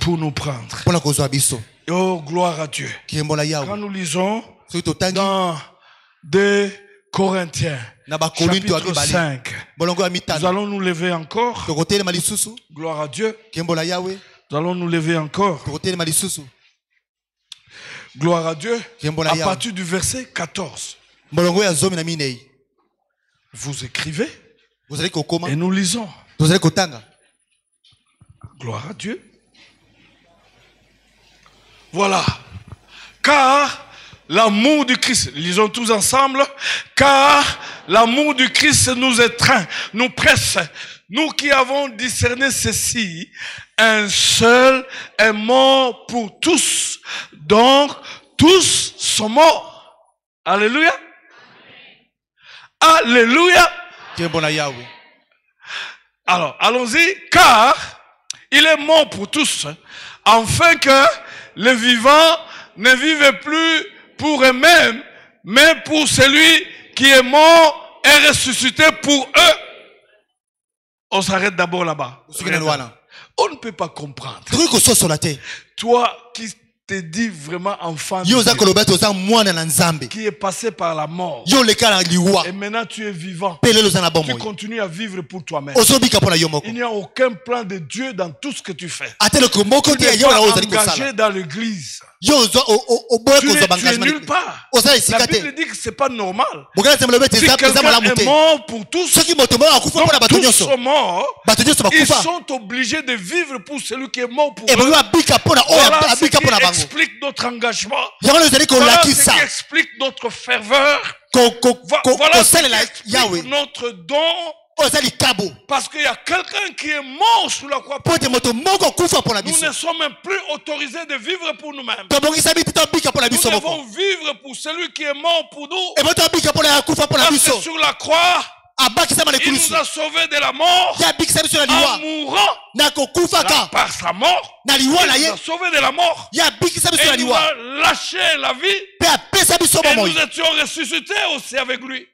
pour nous prendre. Oh, gloire à Dieu. Quand nous lisons dans 2 Corinthiens, chapitre 5, nous allons nous lever encore. Gloire à Dieu. Nous allons nous lever encore. Gloire à Dieu. À partir du verset 14. Vous écrivez et nous lisons. Gloire à Dieu. Voilà. Car l'amour du Christ, lisons tous ensemble, car l'amour du Christ nous étreint, nous presse. Nous qui avons discerné ceci, un seul est mort pour tous. Donc, tous sont morts. Alléluia. Alléluia. Alors, allons-y. Car il est mort pour tous, afin que les vivants ne vivent plus pour eux-mêmes, mais pour celui qui est mort et ressuscité pour eux. On s'arrête d'abord là-bas. On ne peut pas comprendre. Toi qui te dis vraiment enfant de Dieu, qui est passé par la mort, et maintenant tu es vivant, tu continues à vivre pour toi-même. Il n'y a aucun plan de Dieu dans tout ce que tu fais. Tu n'es pas engagé dans l'église. Tu es nulle part. La Bible dit que ce n'est pas normal. Si quelqu'un est mort pour tous, donc tous sont morts, ils sont obligés de vivre pour celui qui est mort pour eux. Voilà ce qui explique notre engagement. Voilà ce qui explique notre ferveur. Voilà ce qui explique notre don. Parce qu'il y a quelqu'un qui est mort sous la croix. Nous ne sommes même plus autorisés de vivre pour nous-mêmes. Nous devons vivre pour celui qui est mort pour nous. Parce que sur la croix, il nous a sauvés de la mort en mourant. Par sa mort, il nous a sauvés de la mort. Et il nous a lâché la vie. Et nous étions ressuscités aussi avec lui.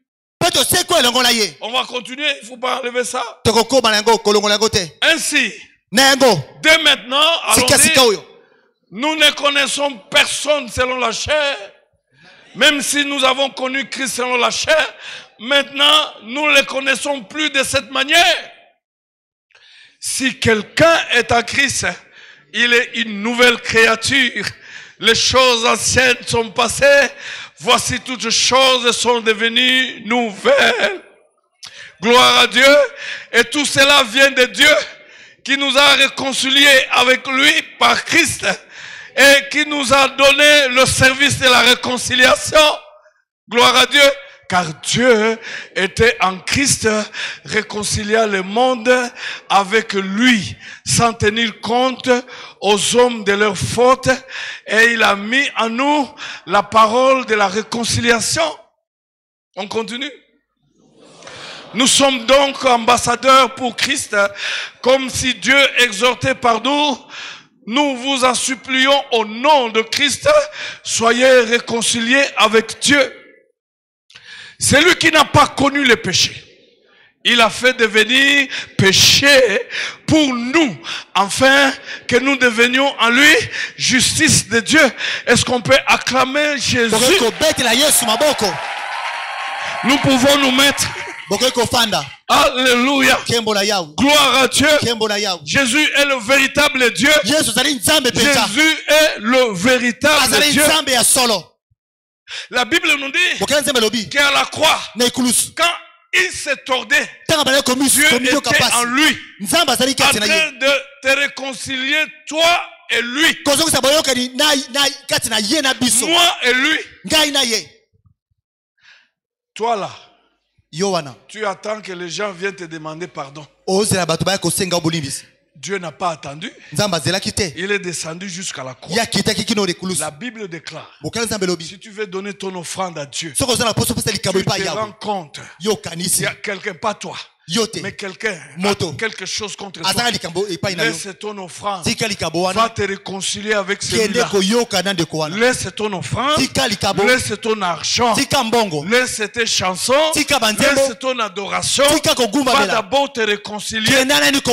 On va continuer, il ne faut pas enlever ça. Ainsi, dès maintenant, nous ne connaissons personne selon la chair. Même si nous avons connu Christ selon la chair, maintenant, nous ne les connaissons plus de cette manière. Si quelqu'un est en Christ, il est une nouvelle créature. Les choses anciennes sont passées. Voici toutes choses sont devenues nouvelles. Gloire à Dieu. Et tout cela vient de Dieu qui nous a réconciliés avec lui par Christ et qui nous a donné le service de la réconciliation. Gloire à Dieu. Car Dieu était en Christ, réconciliant le monde avec lui, sans tenir compte aux hommes de leurs fautes, et il a mis en nous la parole de la réconciliation. On continue. Nous sommes donc ambassadeurs pour Christ, comme si Dieu exhortait par nous. Nous vous en supplions au nom de Christ, soyez réconciliés avec Dieu. Celui qui n'a pas connu le péché, il a fait devenir péché pour nous, afin que nous devenions en lui justice de Dieu. Est-ce qu'on peut acclamer Jésus? Nous pouvons nous mettre. Alléluia. Gloire à Dieu. Jésus est le véritable Dieu. Jésus est le véritable Dieu. La Bible nous dit qu'à la croix, quand il s'est tordé, Dieu était en lui, en train de te réconcilier, toi et lui. Moi et lui. Toi là, tu attends que les gens viennent te demander pardon. Dieu n'a pas attendu. Il est descendu jusqu'à la croix. La Bible déclare, si tu veux donner ton offrande à Dieu, tu te rends compte, il y a quelqu'un, pas toi, mais quelqu'un a quelque chose contre toi. Laisse ton offrande. Va te réconcilier avec celui-là. Laisse ton offrande. Laisse ton argent. Laisse tes chansons. Laisse ton adoration. Va d'abord te réconcilier.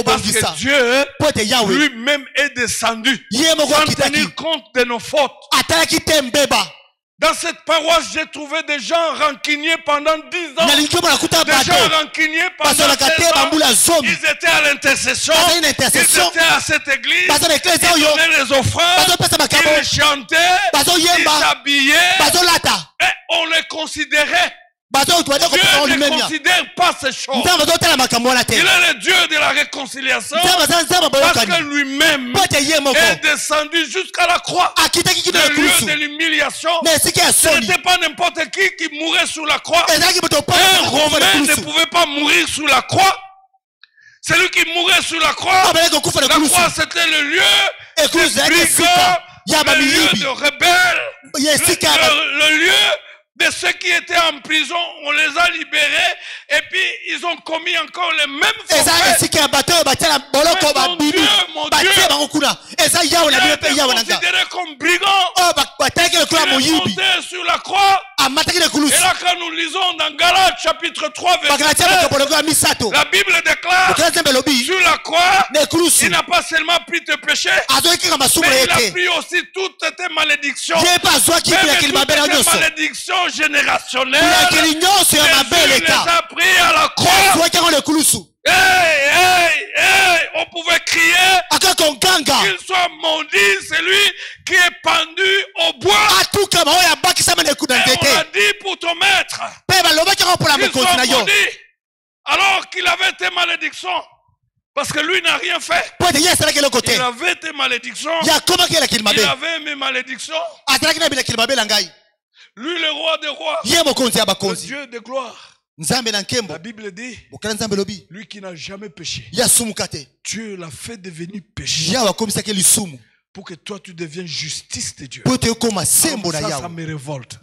Parce que Dieu lui-même est descendu sans tenir compte de nos fautes. Dans cette paroisse, j'ai trouvé des gens rancuniers pendant 10 ans. Des gens rancuniers pendant 16 ans. Ils étaient à l'intercession. Ils étaient à cette église. Ils donnaient les offrandes. Ils chantaient. Ils s'habillaient. Et on les considérait. Dieu ne considère pas ces choses. Il est le Dieu de la réconciliation. Parce que lui-même est descendu jusqu'à la croix. Le lieu de l'humiliation. Ce n'était pas n'importe qui mourait sur la croix. Un Romain ne pouvait pas mourir sur la croix. Celui qui mourait sur la croix, c'était le lieu de brigands, le lieu de rebelles, le lieu de ceux qui étaient en prison, on les a libérés et puis ils ont commis encore les mêmes faits. Mon Dieu, il était considéré comme brigand. Il est monté sur la croix. Et là, quand nous lisons dans Galates chapitre 3, verset 7, la Bible déclare, sur la croix, il n'a pas seulement pris tes péchés, mais il a pris aussi toutes tes malédictions. Même toutes tes malédictions générationnelles. Jésus les a pris à la croix. On pouvait crier qu'il soit maudit celui qui est pendu au bois. Et on a dit pour ton maître qu'il soit maudit alors qu'il avait tes malédictions. Parce que lui n'a rien fait. Il avait tes malédictions. Il avait mes malédictions. Lui le roi des rois, le Dieu de gloire. La Bible dit, lui qui n'a jamais péché, Dieu l'a fait devenir péché pour que toi tu deviennes justice de Dieu. Ça me révolte.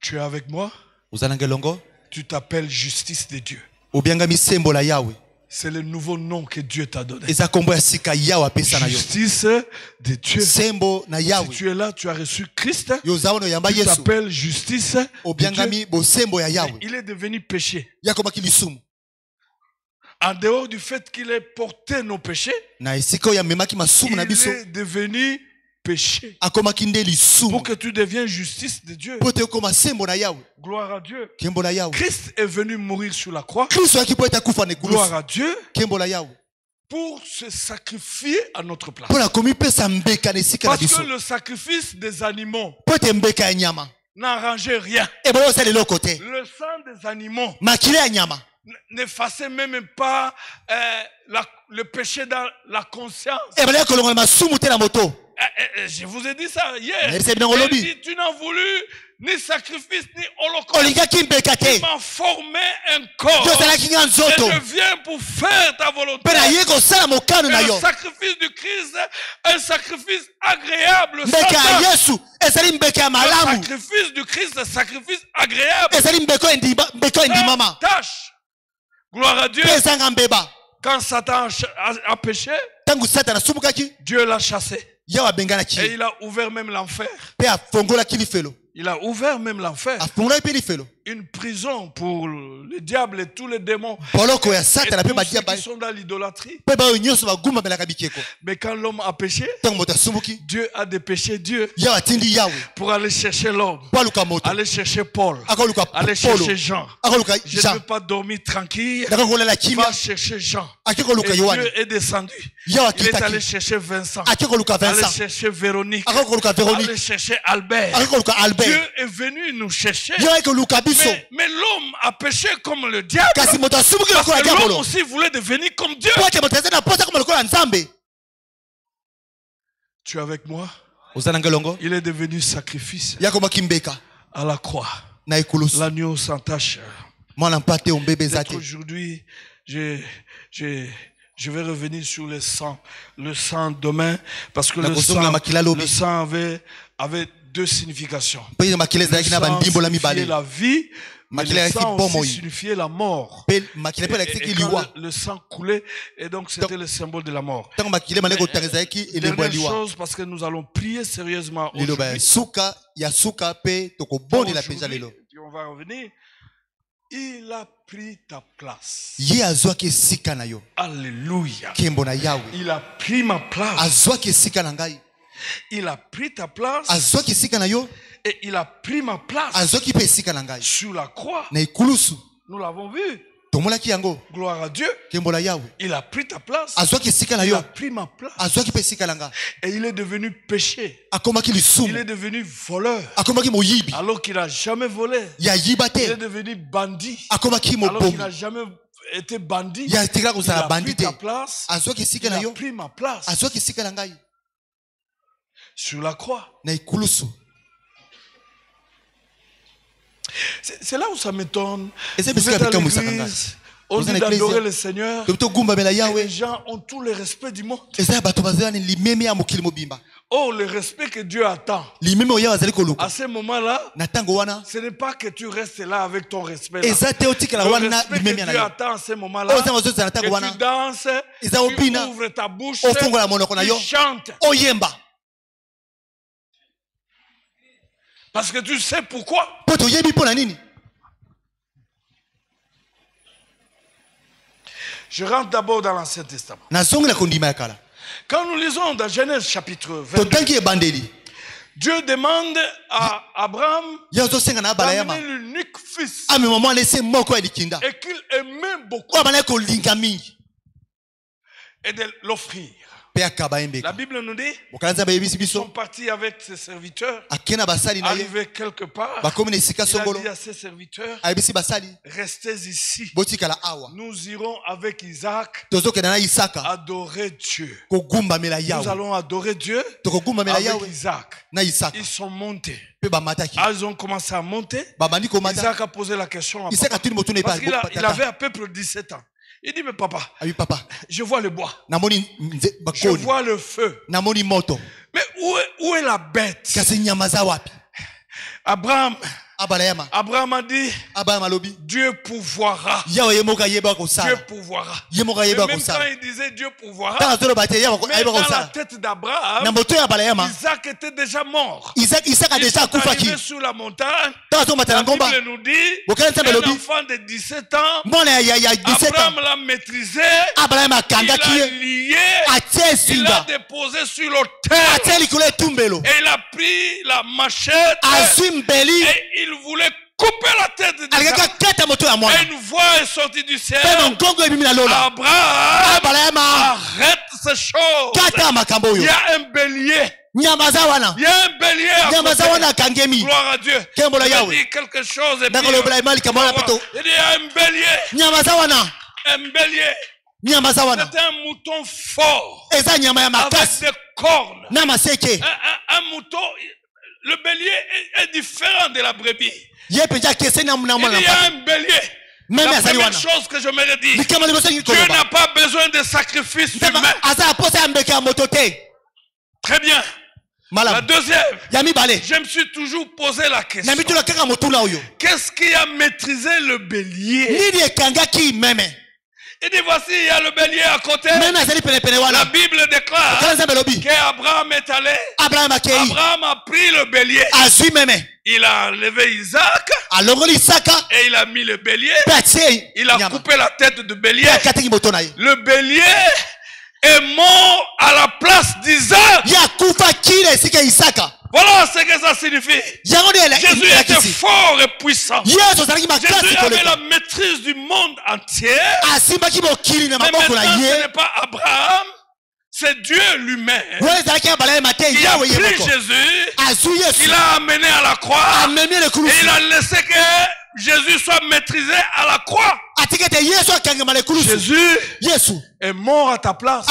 Tu es avec moi? Tu t'appelles justice de Dieu. C'est le nouveau nom que Dieu t'a donné. Justice de Dieu. Si tu es là, tu as reçu Christ. Tu t'appelles justice de Dieu. Il est devenu péché. En dehors du fait qu'il ait porté nos péchés, il est devenu péché pour que tu deviennes justice de Dieu. Gloire à Dieu. Christ est venu mourir sur la croix. Gloire à Dieu. Pour se sacrifier à notre place. Parce que le sacrifice des animaux n'arrangeait rien. Le sang des animaux n'effaçait même pas le péché dans la conscience. Je vous ai dit ça hier. Il dit, tu n'as voulu ni sacrifice ni holocauste. Tu m'as formé un corps. Et je viens pour faire ta volonté. Le sacrifice du Christ est un sacrifice agréable. Le sacrifice du Christ est un sacrifice agréable. Tâche. Gloire à Dieu. Quand Satan a péché, Dieu l'a chassé. Et il a ouvert même l'enfer. Il a ouvert même l'enfer. Une prison pour le diable et tous les démons. Et tous ceux qui sont dans l'idolâtrie. Mais quand l'homme a péché, Dieu a dépêché Dieu pour aller chercher l'homme, aller chercher Paul, aller chercher Jean. Je ne veux pas dormir tranquille. Va chercher Jean. Et Dieu est descendu. Il est allé chercher Vincent, aller chercher Véronique, aller chercher Albert. Dieu est venu nous chercher. Mais l'homme a péché comme le diable. Parce que l'homme aussi voulait devenir comme Dieu. Tu es avec moi? Il est devenu sacrifice à la croix. L'agneau sans tache. Aujourd'hui, je vais revenir sur le sang demain, parce que le sang avait deux significations. Le sang signifiait la vie, mais le sang aussi signifiait la mort. Et quand le sang coulait, et donc c'était le symbole de la mort. Dernière chose, parce que nous allons prier sérieusement aujourd'hui. Puis on va revenir. Il a pris ta place. Alléluia. Il a pris ma place. Il a pris ta place. Et il a pris ma place. Sur la croix. Nous l'avons vu. Gloire à Dieu. Il a pris ta place. Il a pris ma place. Et il est devenu péché. Il est devenu voleur. Alors qu'il n'a jamais volé. Il est devenu bandit. Alors qu'il n'a jamais été bandit. Il a pris ta place. Il a pris ma place. Sur la croix. C'est là où ça m'étonne. Vous êtes à l'église, on dit d'adorer le Seigneur, et les gens ont tout le respect du monde. Oh, le respect que Dieu attend. À ce moment-là, ce n'est pas que tu restes là avec ton respect. Le respect que Dieu attend à ce moment-là, que tu danses, tu ouvres ta bouche, tu chantes. Parce que tu sais pourquoi. Je rentre d'abord dans l'Ancien Testament. Quand nous lisons dans Genèse chapitre 22, Dieu demande à Abraham d'amener l'unique fils et qu'il aimait beaucoup et de l'offrir. La Bible nous dit qu'ils sont partis avec ses serviteurs, arrivés quelque part. Il a dit à ses serviteurs, restez ici. Nous irons avec Isaac adorer Dieu. Nous allons adorer Dieu avec Isaac. Ils sont montés. Ils ont commencé à monter. Isaac a posé la question à papa, parce qu'il avait à peu près 17 ans. Il dit, mais papa, je vois le bois, je vois le feu, mais où est la bête? Abraham Abraham a dit, Dieu pourvoira. Dieu pourvoira. Et même quand il disait Dieu pourvoira, mais dans la tête d'Abraham, Isaac était déjà mort. Ils sont arrivés sur la montagne. La Bible nous dit, un enfant de 17 ans, Abraham l'a maîtrisé, il l'a lié, il l'a déposé sur l'autel, et il a pris la machette, et il voulait couper la tête de Isaac. Et une voix est sortie du ciel. Abraham, arrête ces choses. Il y a un bélier. Il y a un bélier. Gloire à Dieu. Il dit quelque chose. Et puis, il y a un bélier. Un bélier. C'est un mouton fort avec des cornes. Un mouton, le bélier est différent de la brebis. Il y a un bélier. La première chose que je me dis, Dieu n'a pas besoin de sacrifice humain. Très bien. La deuxième, je me suis toujours posé la question. Qu'est-ce qui a maîtrisé le bélier? Il dit, voici, il y a le bélier à côté. La Bible déclare qu'Abraham est allé. Abraham a pris le bélier. Il a enlevé Isaac. Et il a mis le bélier. Il a coupé la tête du bélier. Le bélier est mort à la place d'Isaac. Voilà ce que ça signifie. Jésus était fort et puissant. Jésus avait la maîtrise du monde entier. Mais maintenant, ce n'est pas Abraham, c'est Dieu lui-même. Il a pris Jésus, il l'a amené à la croix, et il a laissé que Jésus soit maîtrisé à la croix. Jésus est mort à ta place.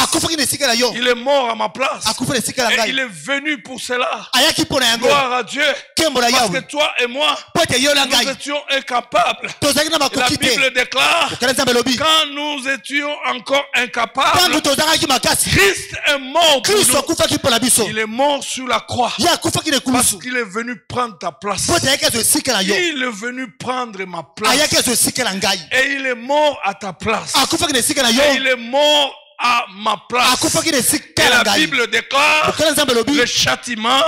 Il est mort à ma place. Et il est venu pour cela. Gloire à Dieu. Parce que toi et moi, nous étions incapables. La Bible déclare, quand nous étions encore incapables, Christ est mort pour nous. Il est mort sur la croix. Parce qu'il est venu prendre ta place. Il est venu prendre ma place. Et il est mort à ta place. Et il est mort à ma place. Et la Bible déclare, le châtiment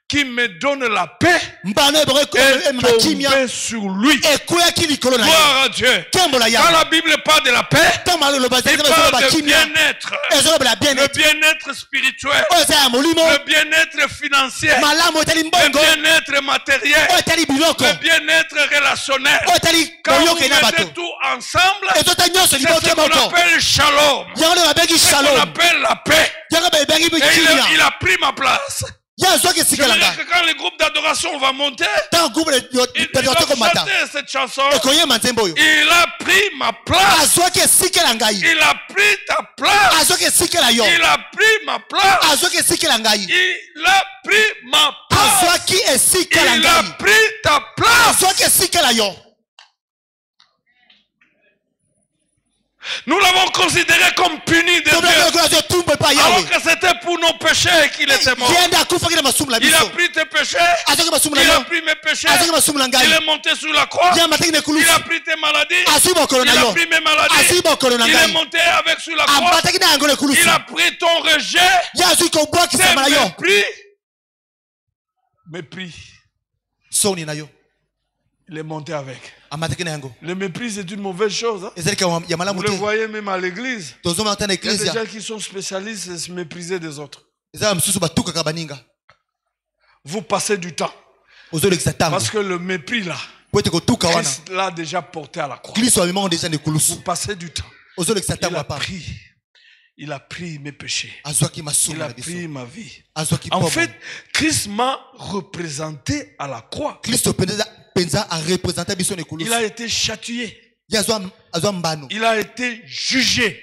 qui me donne la paix est tombé sur lui. Gloire à Dieu. Quand la Bible parle de la paix, elle parle de bien-être. Le bien-être spirituel. Le bien-être financier. Le bien-être matériel. Le bien-être relationnel. Quand vous mettez tout ensemble, c'est ce qu'on appelle shalom. C'est ce qu'on appelle la paix. Et il a pris ma place. Je veux dire que quand le groupe d'adoration va monter, il va chanter cette chanson. Il a pris ma place. Il a pris ta place. Il a pris ma place. Il a pris ma place. Il a pris ta place. Nous l'avons considéré comme puni de Dieu. Alors que c'était pour nos péchés qu'il était mort. Il a pris tes péchés. Il a pris mes péchés. Il est monté sur la croix. Il a pris tes maladies. Il a pris mes maladies. Il est monté avec sur la croix. Il a pris ton rejet. Tes mépris. Il est monté avec. Le mépris c'est une mauvaise chose. Hein? Vous le voyez même à l'église. Il y a des gens qui sont spécialistes à se mépriser des autres. Vous passez du temps. Parce que le mépris là, Christ l'a déjà porté à la croix. Vous passez du temps. Il a pris mes péchés. Il a pris ma vie. En fait, Christ m'a représenté à la croix. Il a été châtié. Il a été jugé.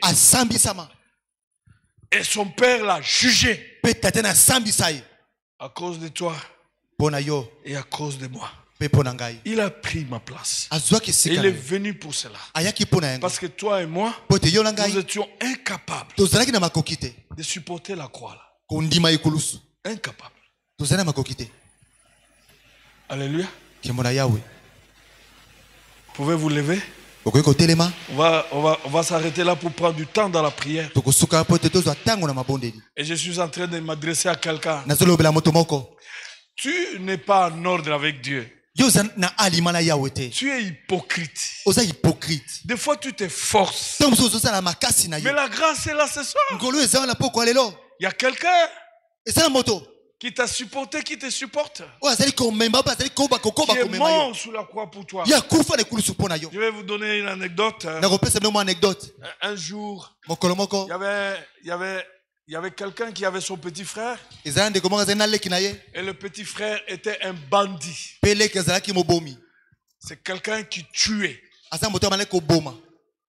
Et son père l'a jugé. À cause de toi et à cause de moi. Il a pris ma place. Et il est venu pour cela. Parce que toi et moi, nous étions incapables de supporter la croix là. Incapables. Alléluia. Pouvez vous lever? On va s'arrêter là pour prendre du temps dans la prière. Et je suis en train de m'adresser à quelqu'un. Tu n'es pas en ordre avec Dieu. Tu es hypocrite. Des fois tu te forces. Mais la grâce est là ce soir. Il y a quelqu'un qui t'a supporté, qui te supporte. Qui est mort sous la croix pour toi. Je vais vous donner une anecdote. Un jour, il y avait quelqu'un qui avait son petit frère. Et le petit frère était un bandit. C'est quelqu'un qui tuait.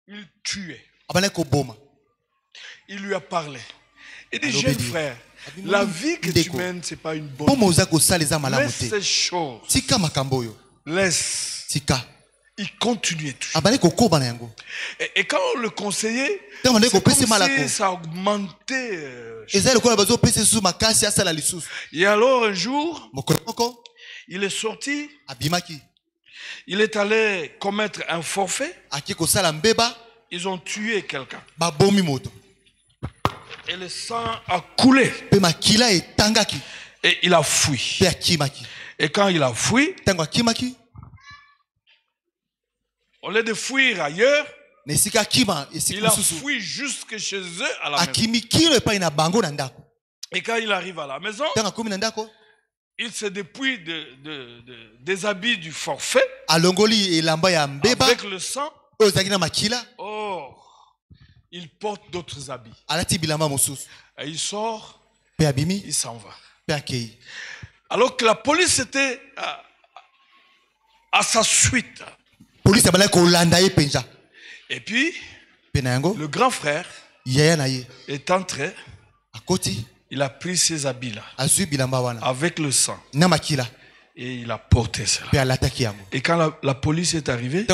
Il tuait. Il lui a parlé. Il dit, jeune frère, la vie que tu mènes, ce n'est pas une bonne vie. Laisse ces choses. Laisse. Il continuait toujours. Et quand on le conseillait, c'est comme si ça augmentait. Et alors un jour, il est sorti. Il est allé commettre un forfait. Ils ont tué quelqu'un. Et le sang a coulé. Et il a fui. Et quand il a fui, au lieu de fuir ailleurs, il a fui jusque chez eux à la maison. Et quand il arrive à la maison, il se dépouille des habits du forfait avec le sang. Oh, il porte d'autres habits. Et il sort, il s'en va. Alors que la police était à sa suite. Et puis, le grand frère est entré. Il a pris ces habits-là avec le sang. Et il a porté cela. Et quand la police est arrivée,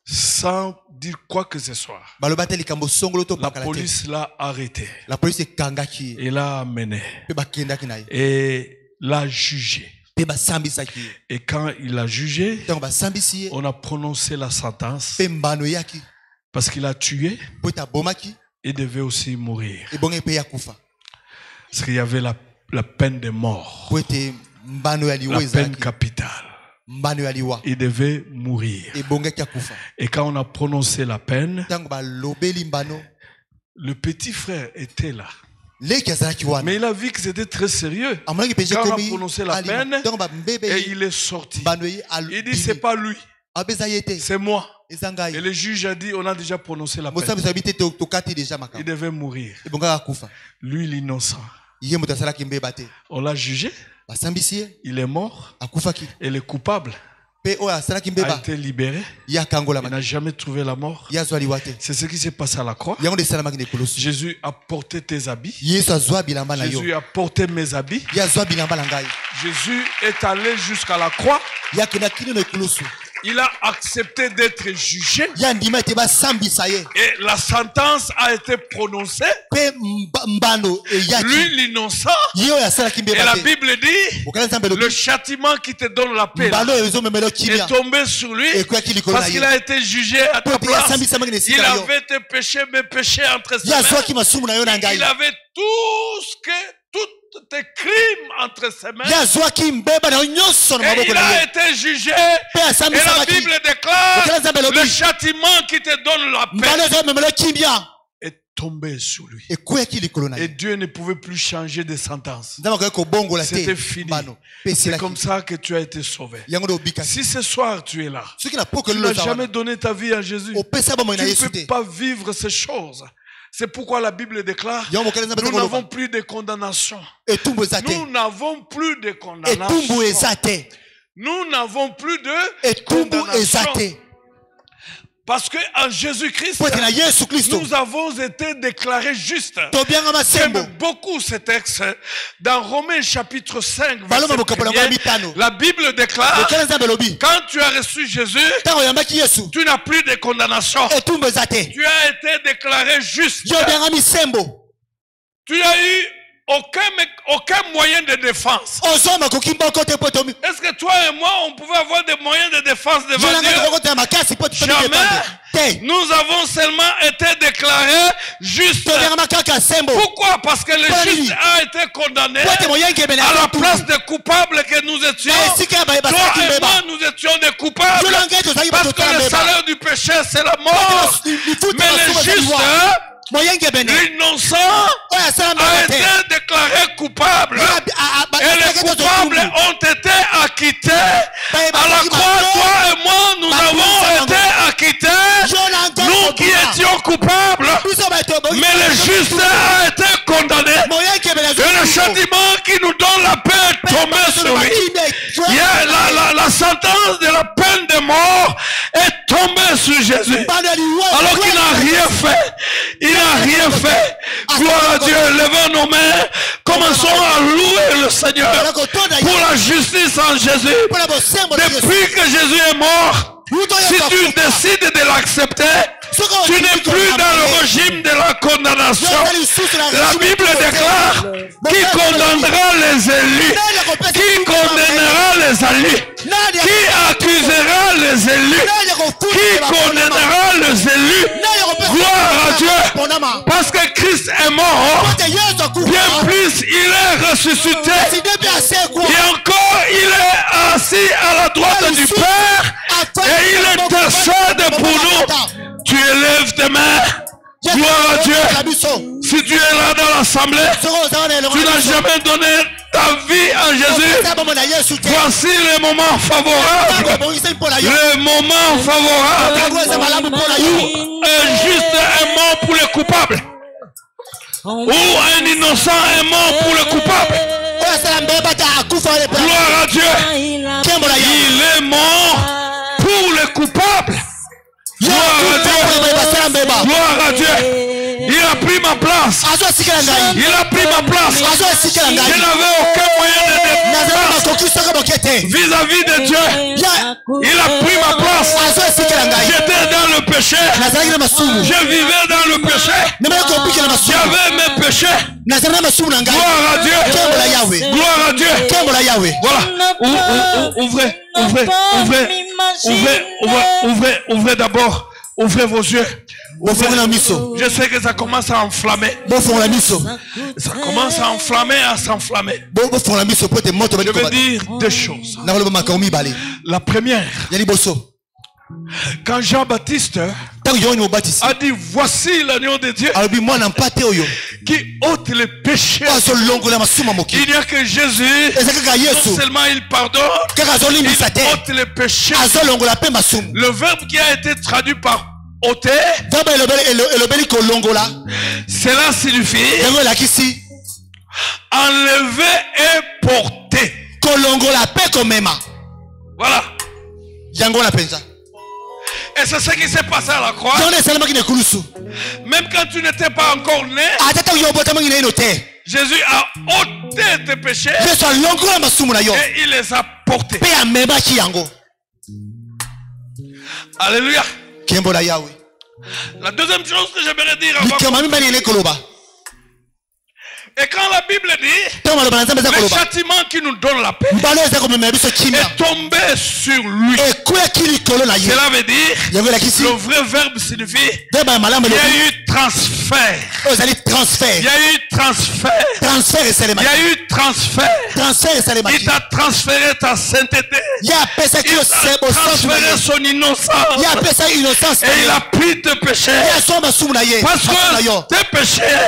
sans dire quoi que ce soit, la police l'a arrêté. Et l'a amené. Et l'a jugé. Et quand il a jugé, on a prononcé la sentence. Parce qu'il a tué, il devait aussi mourir. Parce qu'il y avait la peine de mort. La peine capitale. Il devait mourir. Et quand on a prononcé la peine, le petit frère était là. Mais il a vu que c'était très sérieux. Quand on a prononcé la peine, et il est sorti. Il dit, c'est pas lui, c'est moi. Et le juge a dit, on a déjà prononcé la peine. Il devait mourir. Lui, l'innocent. On l'a jugé. Il est mort. Et le coupable a été libéré. Il n'a jamais trouvé la mort. C'est ce qui s'est passé à la croix. Jésus a porté tes habits. Jésus a porté mes habits. Jésus est allé jusqu'à la croix. Il a accepté d'être jugé. Et la sentence a été prononcée. Lui, l'innocent. Et la Bible dit, le châtiment qui te donne la paix est tombé sur lui parce qu'il a été jugé à ta place. Il avait tes péchés, mes péchés entre ses mains. Il avait tous tes crimes entre ses mains. Et il a été jugé. Et la Bible déclare, le châtiment qui te donne la paix est tombé sur lui. Et Dieu ne pouvait plus changer de sentence. C'était fini. C'est comme ça que tu as été sauvé. Si ce soir tu es là, tu n'as jamais donné ta vie à Jésus, tu ne peux pas vivre ces choses. C'est pourquoi la Bible déclare, nous n'avons plus de condamnation. Nous n'avons plus de condamnation. Nous n'avons plus de condamnation. Parce qu'en Jésus-Christ, nous avons été déclarés justes. J'aime beaucoup ce texte. Dans Romains chapitre 5, verset 1, la Bible déclare, quand tu as reçu Jésus, tu n'as plus de condamnation. Tu as été déclaré juste. Tu as eu aucun moyen de défense. Est-ce que toi et moi, on pouvait avoir des moyens de défense devant Dieu? Jamais. Nous avons seulement été déclarés justes. Pourquoi? Parce que le juste a été condamné à la place des coupables que nous étions. Toi et moi, nous étions des coupables. Parce que le salaire du péché, c'est la mort. Mais le juste, l'innocent a été déclaré coupable. Et les coupables ont été acquittés. À la croix, toi et moi, nous avons été acquittés. Nous qui étions coupables. Mais le juste a été condamné. Et le châtiment qui nous donne la paix est tombé sur lui. La sentence de la peine de mort est tombée sur Jésus. Alors qu'il n'a rien fait. Il n'a rien fait. Gloire à Dieu. Levons nos mains. Commençons à louer le Seigneur pour la justice en Jésus. Depuis que Jésus est mort, si tu décides de l'accepter, tu n'es plus dans le régime de la condamnation. La Bible déclare qui condamnera les élus, qui condamnera les élus, qui accusera les élus, qui condamnera les élus. Gloire à Dieu. Parce que Christ est mort, bien plus il est ressuscité. Et encore il est assis à la droite du Père. Et il intercède pour nous. Tu élèves tes mains. Gloire à Dieu. Si tu es là dans l'assemblée, tu n'as jamais donné ta vie à Jésus. Voici le moment favorable. Le moment favorable où un juste est mort pour les coupables. Où un innocent est mort pour le coupable. Gloire à Dieu. Il est mort pour les coupables. Gloire à Dieu. Gloire à Dieu. Il a pris ma place. Il a pris ma place. Je n'avais aucun moyen de défense vis-à-vis de Dieu. Il a pris ma place. J'étais dans le péché. Je vivais dans le péché. J'avais mes péchés. Gloire à Dieu. Gloire à Dieu. Voilà. Ouvrez d'abord. Ouvrez vos yeux. Je sais que ça commence à enflammer. Ça commence à enflammer, à s'enflammer. Je veux dire deux choses. La première, quand Jean-Baptiste a dit voici l'agneau de Dieu qui ôte les péchés. Il n'y a que Jésus. Non seulement il pardonne, il ôte les péchés. Le verbe qui a été traduit par ôter, cela signifie enlever et porter. Voilà. Et c'est ce qui s'est passé à la croix. Même quand tu n'étais pas encore né, Jésus a ôté tes péchés et il les a portés. Alléluia. La deuxième chose que j'aimerais dire avant, et quand la Bible dit le châtiment qui nous donne la paix est tombé sur lui, cela veut dire, le vrai verbe signifie il y a eu transfert. Il y a eu transfert. Il y a eu transfert. Il t'a transféré ta sainteté. Il t'a transféré son innocence. Et il a pris tes péchés. Parce que tes péchés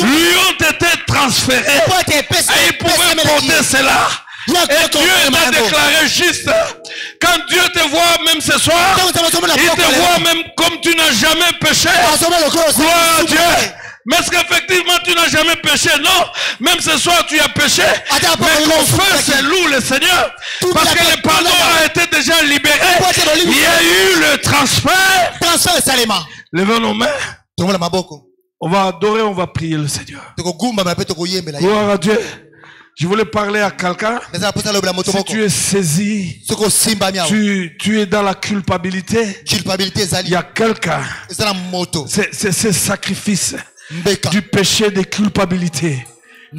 lui ont été transférés. Et il pouvait porter cela. Et Dieu t'a déclaré juste. Quand Dieu te voit même ce soir, il te voit même comme tu n'as jamais péché. Gloire à Dieu. Mais est-ce qu'effectivement tu n'as jamais péché? Non. Même ce soir tu as péché. Mais confesse et loue le Seigneur. Parce que le pardon a été déjà libéré. Il y a eu le transfert. Levons nos mains. On va adorer, on va prier le Seigneur. Gloire à Dieu. Je voulais parler à quelqu'un. Si tu es saisi, tu es dans la culpabilité. Il y a quelqu'un. C'est ce sacrifice du péché de culpabilité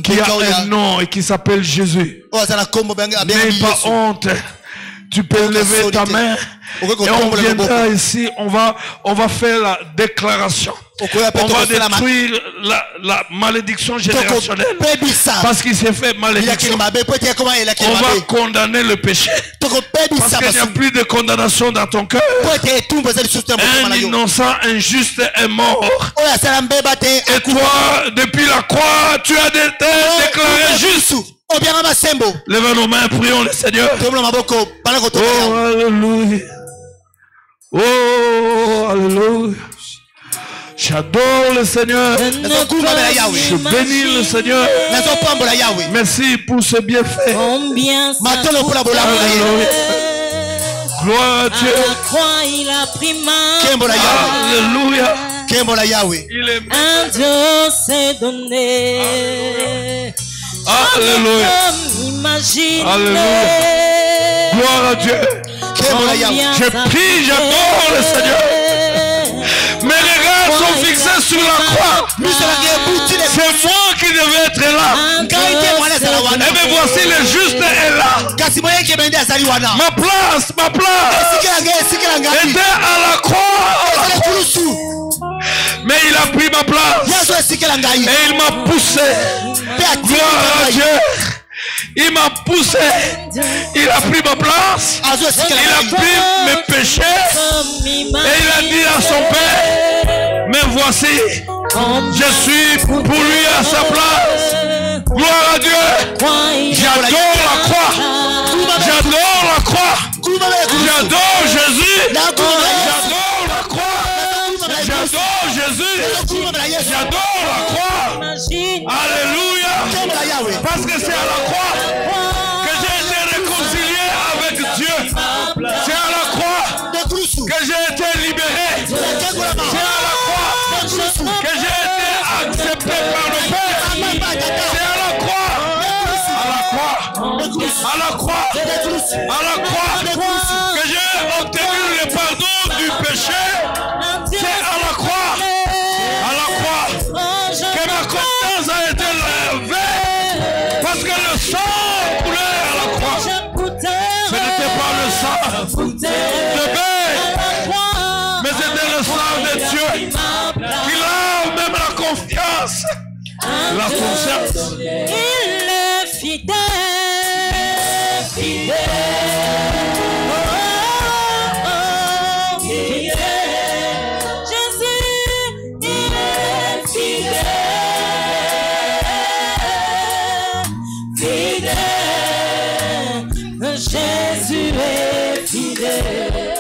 qui a un nom et qui s'appelle Jésus. N'aie pas honte. Tu peux lever ta main et on viendra ici, on va faire la déclaration. On va détruire la malédiction générationnelle parce qu'il s'est fait malédiction. On va condamner le péché parce qu'il n'y a plus de condamnation dans ton cœur. Un innocent, injuste est mort. Et toi, depuis la croix, tu as été déclaré juste. Levez nos mains, prions le Seigneur. Oh, alléluia. Oh, alléluia. J'adore le Seigneur. Je bénis le Seigneur. Merci pour ce bienfait. Gloire à Dieu. Alléluia. Il est un Dieu s'est donné. Alléluia. Alléluia. Gloire à Dieu. Je prie, j'adore le Seigneur. Mes regards sont fixés sur la croix. C'est moi qui devais être là. Et bien voici le juste est là. Ma place était à la croix. Mais il a pris ma place. Et il m'a poussé. Gloire à Dieu. Il m'a poussé. Il a pris ma place. Il a pris mes péchés. Et il a dit à son Père, mais voici, je suis pour lui à sa place. Gloire à Dieu. J'adore la croix. J'adore la croix. J'adore Jésus. J'adore la croix. J'adore Jésus. J'adore la croix. Alléluia. Parce que c'est à la croix que j'ai été réconcilié avec Dieu. C'est à la croix que j'ai été libéré. C'est à la croix que j'ai été accepté par le Père. C'est à la croix. À la croix. À la croix que j'ai obtenu le pardon du péché. C'est à la croix. À la croix que ma conscience a été levée. Parce que le sang coulait à la croix. Ce n'était pas le sang de bête, mais c'était le sang de Dieu qui lave même la confiance, la conscience. Il est fidèle, fidèle. Jésus est fidèle.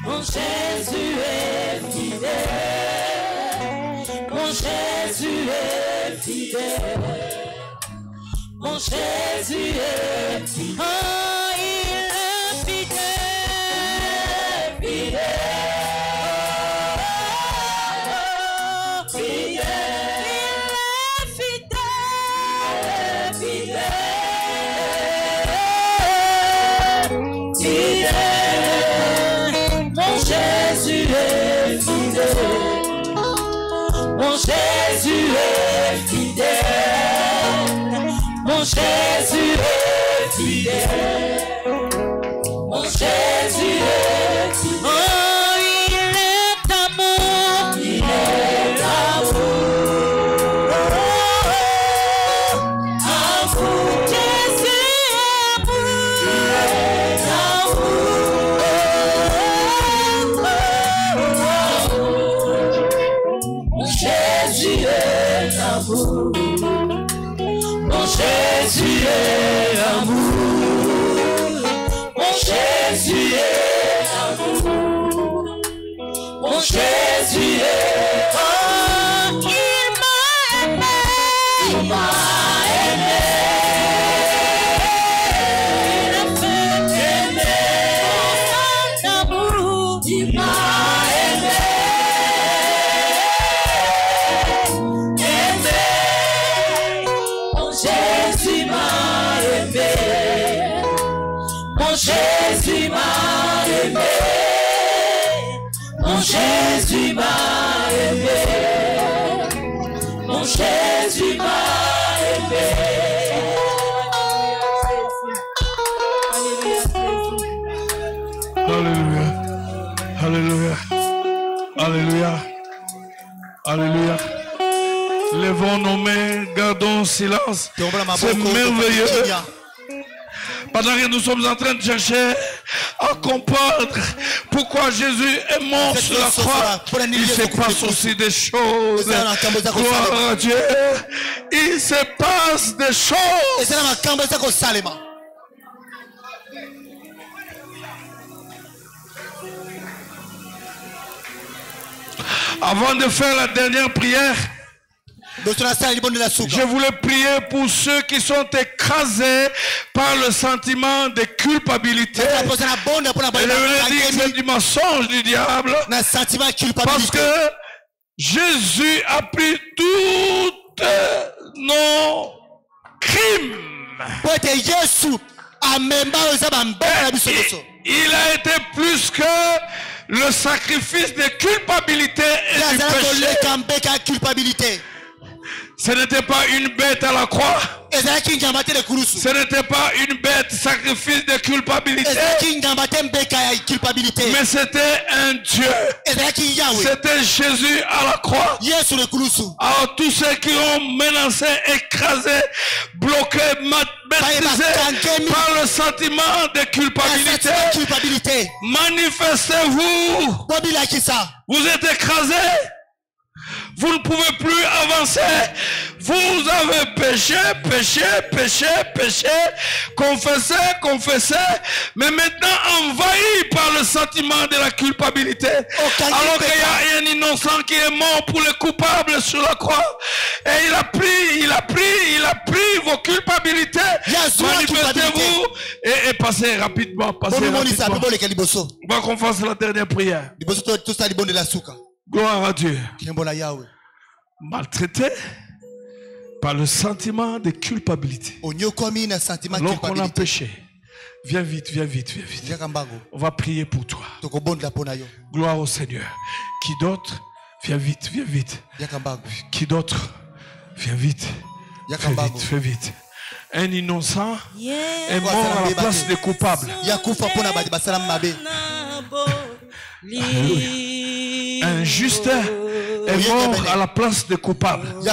Mon Jésus est fidèle. Mon Jésus est fidèle. Mon Jésus est fidèle. Oh, il est fidèle, fidèle. Fidèle. Il est fidèle, fidèle. Mon Jésus est fidèle. Mon Jésus est fidèle. Mon Jésus est fidèle. Mon Jésus est fidèle. Oh, il est amour. Il est amour. Amour. Jésus est amour. Jésus est amour. Mon Jésus est amour. Mon Jésus est amour. Mon Jésus est amour. Oh, il m'a aimé. Il m'a aimé. Il a fait aimer. Mon amour. Il m'a aimé. Jésus m'a aimé. Mon Jésus m'a aimé. Mon Jésus m'a aimé. Mon Jésus m'a Alléluia. Alléluia. Alléluia. Alléluia. Levons nos mains, gardons silence. C'est merveilleux. Pendant que nous sommes en train de chercher à comprendre pourquoi Jésus est mort sur la croix, il se passe aussi des choses. Gloire à Dieu. Il se passe des choses. Avant de faire la dernière prière, je voulais prier pour ceux qui sont écrasés par le sentiment de culpabilité. Et je voulais dire que c'est du mensonge du diable. Parce que Jésus a pris tous nos crimes. Il a été plus que le sacrifice de culpabilité et du péché. Ce n'était pas une bête à la croix. Ce n'était pas une bête sacrifice de culpabilité. Mais c'était un Dieu. C'était Jésus à la croix. Alors tous ceux qui ont menacé, écrasé, bloqué, maîtrisé par le sentiment de culpabilité, manifestez-vous. Vous êtes écrasés. Vous ne pouvez plus avancer. Vous avez péché, confessé, mais maintenant envahi par le sentiment de la culpabilité. Alors qu'il y a un innocent qui est mort pour le coupable sur la croix. Et il a pris vos culpabilités. Manifestez-vous et passez rapidement. On va qu'on fasse la dernière prière. Gloire à Dieu. Maltraité par le sentiment de culpabilité. Alors qu'on a péché. Viens vite. On va prier pour toi. Gloire au Seigneur. Qui d'autre? Viens vite. Qui d'autre? Viens vite. Fais vite. Un innocent est mort à la place des coupables. Un juste est mort à la place des coupables. Et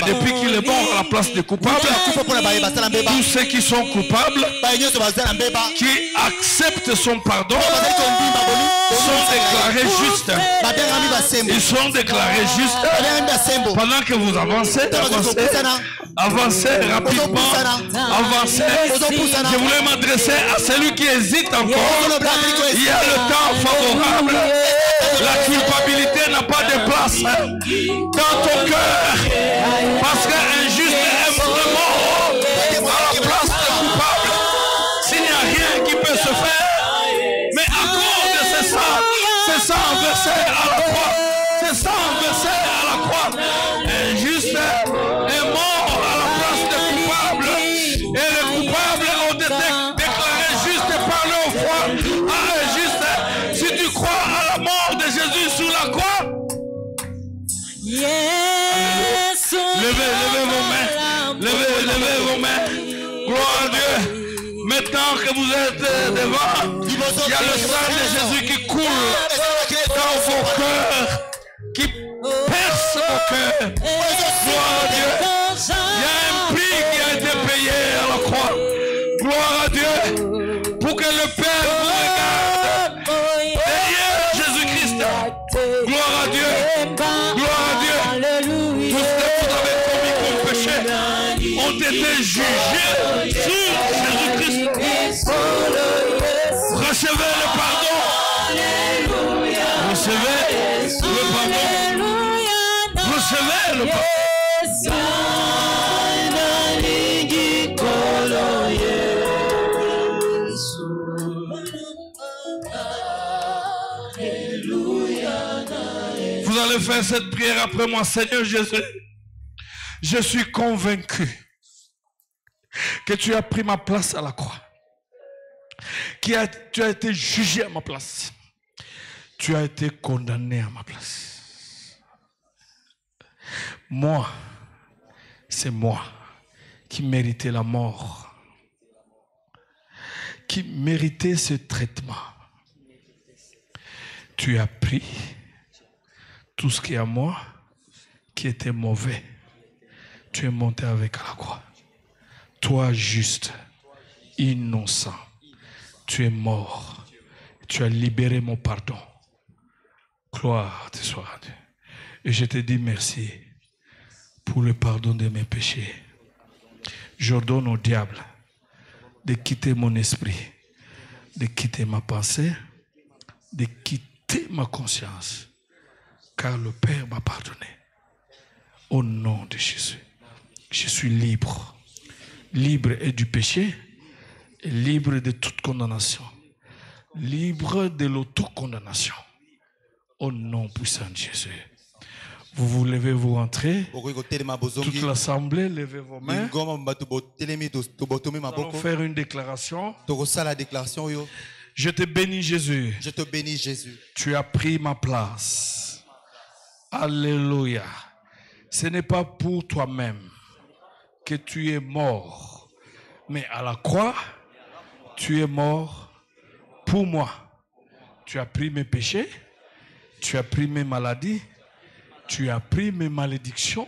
depuis qu'il est mort à la place des coupables, tous ceux qui sont coupables, qui acceptent son pardon, sont déclarés justes. Ils sont déclarés justes. Pendant que vous avancez rapidement, je voulais m'adresser à celui qui hésite encore. Il y a le temps favorable. La culpabilité n'a pas de place dans ton cœur. Parce qu'un juste est vraiment à la place de coupable. S'il n'y a rien qui peut se faire, mais à cause de c'est ça enversé à la croix. C'est ça enversé à la croix. Un juste est mort à la place de coupable. Et les coupables ont été déclarés justes par leur foi à un juste. Si tu crois à la mort de Jésus sur la croix, levez vos mains. Levez vos mains. Gloire à Dieu. Maintenant que vous êtes devant, il y a le sang de Jésus qui coule dans vos cœurs, qui perce vos cœurs. Gloire à Dieu. Il y a un prix qui a été payé à la croix. Gloire à Dieu. Pour que le Père vous regarde derrière Jésus-Christ. Gloire à Dieu. Gloire à Dieu. Tout ce que vous avez commis comme péché ont été jugés sur Jésus-Christ. Recevez le pardon. Recevez le pardon. Recevez le pardon. Vous allez faire cette prière après moi. Seigneur Jésus, je suis convaincu que tu as pris ma place à la croix. Tu as été jugé à ma place. Tu as été condamné à ma place. Moi, c'est moi qui méritais la mort, qui méritait ce traitement. Tu as pris tout ce qui est à moi, qui était mauvais. Tu es monté avec à la croix. Toi, juste, innocent, tu es mort. Tu as libéré mon pardon. Gloire te soit rendue. Et je te dis merci pour le pardon de mes péchés. J'ordonne au diable de quitter mon esprit, de quitter ma pensée, de quitter ma conscience, car le Père m'a pardonné. Au nom de Jésus, je suis libre. Libre et du péché, et libre de toute condamnation. Libre de l'autocondamnation. Au nom puissant de Jésus. Vous levez, vous rentrez. Toute l'assemblée, levez vos mains. Nous allons faire une déclaration. Je te bénis, Jésus. Je te bénis, Jésus. Tu as pris ma place. Alléluia. Ce n'est pas pour toi-même que tu es mort, mais à la croix, tu es mort pour moi. Tu as pris mes péchés, tu as pris mes maladies, tu as pris mes malédictions,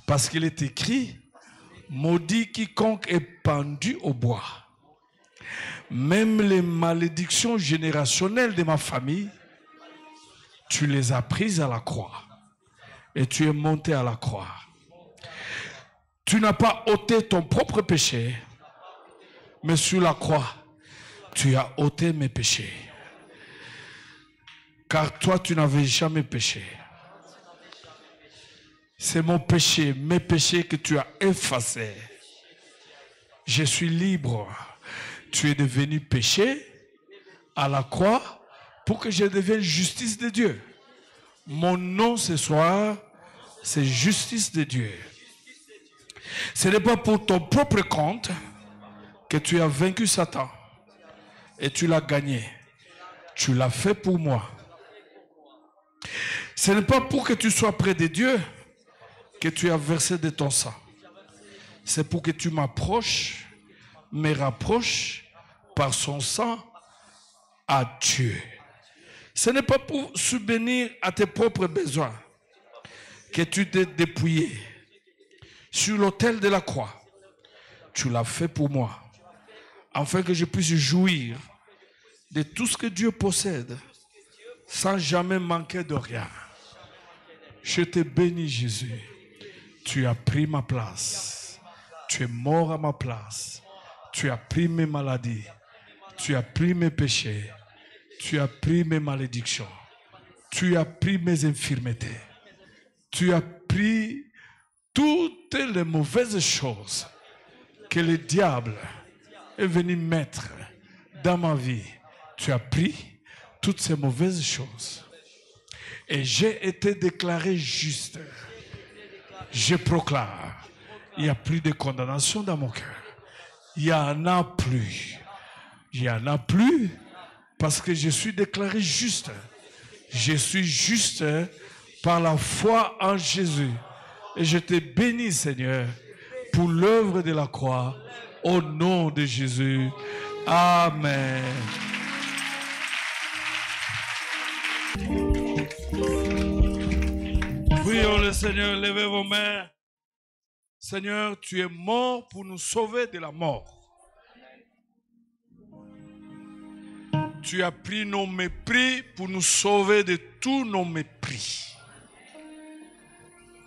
parce qu'il est écrit, maudit quiconque est pendu au bois. Même les malédictions générationnelles de ma famille, tu les as prises à la croix. Et tu es monté à la croix. Tu n'as pas ôté ton propre péché, mais sur la croix, tu as ôté mes péchés. Car toi, tu n'avais jamais péché. C'est mon péché, mes péchés que tu as effacés. Je suis libre. Tu es devenu péché à la croix pour que je devienne justice de Dieu. Mon nom ce soir, c'est justice de Dieu. Ce n'est pas pour ton propre compte que tu as vaincu Satan et tu l'as gagné. Tu l'as fait pour moi. Ce n'est pas pour que tu sois près de Dieu que tu as versé de ton sang. C'est pour que tu m'approches, me rapproches par son sang à Dieu. Ce n'est pas pour subvenir à tes propres besoins que tu t'es dépouillé sur l'autel de la croix. Tu l'as fait pour moi, afin que je puisse jouir de tout ce que Dieu possède, sans jamais manquer de rien. Je te bénis, Jésus. Tu as pris ma place. Tu es mort à ma place. Tu as pris mes maladies. Tu as pris mes péchés. Tu as pris mes malédictions. Tu as pris mes infirmités. Tu as pris toutes les mauvaises choses que le diable est venu mettre dans ma vie. Tu as pris toutes ces mauvaises choses. Et j'ai été déclaré juste. Je proclame, il n'y a plus de condamnation dans mon cœur. Il n'y en a plus. Il n'y en a plus parce que je suis déclaré juste. Je suis juste par la foi en Jésus. Et je te bénis, Seigneur, pour l'œuvre de la croix. Au nom de Jésus. Amen. Prions le Seigneur, levez vos mains. Seigneur, tu es mort pour nous sauver de la mort. Tu as pris nos mépris pour nous sauver de tous nos mépris.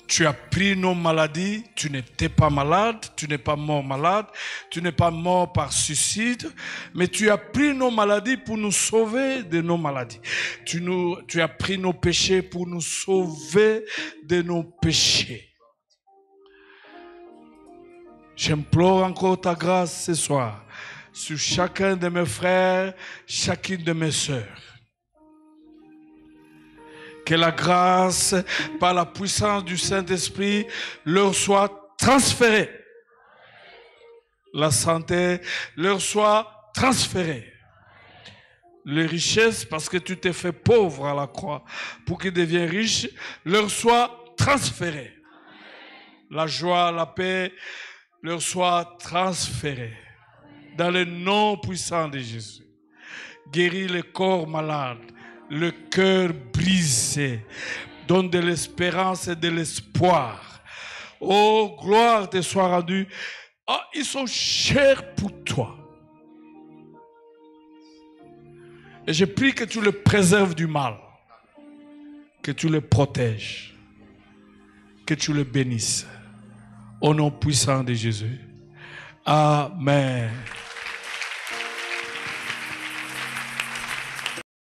Tu as pris nos maladies, tu n'étais pas malade, tu n'es pas mort malade, tu n'es pas mort par suicide, mais tu as pris nos maladies pour nous sauver de nos maladies. Tu as pris nos péchés pour nous sauver de nos péchés. J'implore encore ta grâce ce soir sur chacun de mes frères, chacune de mes sœurs. Que la grâce, par la puissance du Saint-Esprit, leur soit transférée. La santé leur soit transférée. Les richesses, parce que tu t'es fait pauvre à la croix, pour qu'ils deviennent riches, leur soit transférée. la joie, la paix leur soient transférées. Dans le nom puissant de Jésus. Guéris les corps malades, le cœur brisé. Donne de l'espérance et de l'espoir. Oh, gloire te soit rendue. Oh, ils sont chers pour toi. Et je prie que tu les préserves du mal. Que tu les protèges. Que tu les bénisses. Au nom puissant de Jésus. Amen.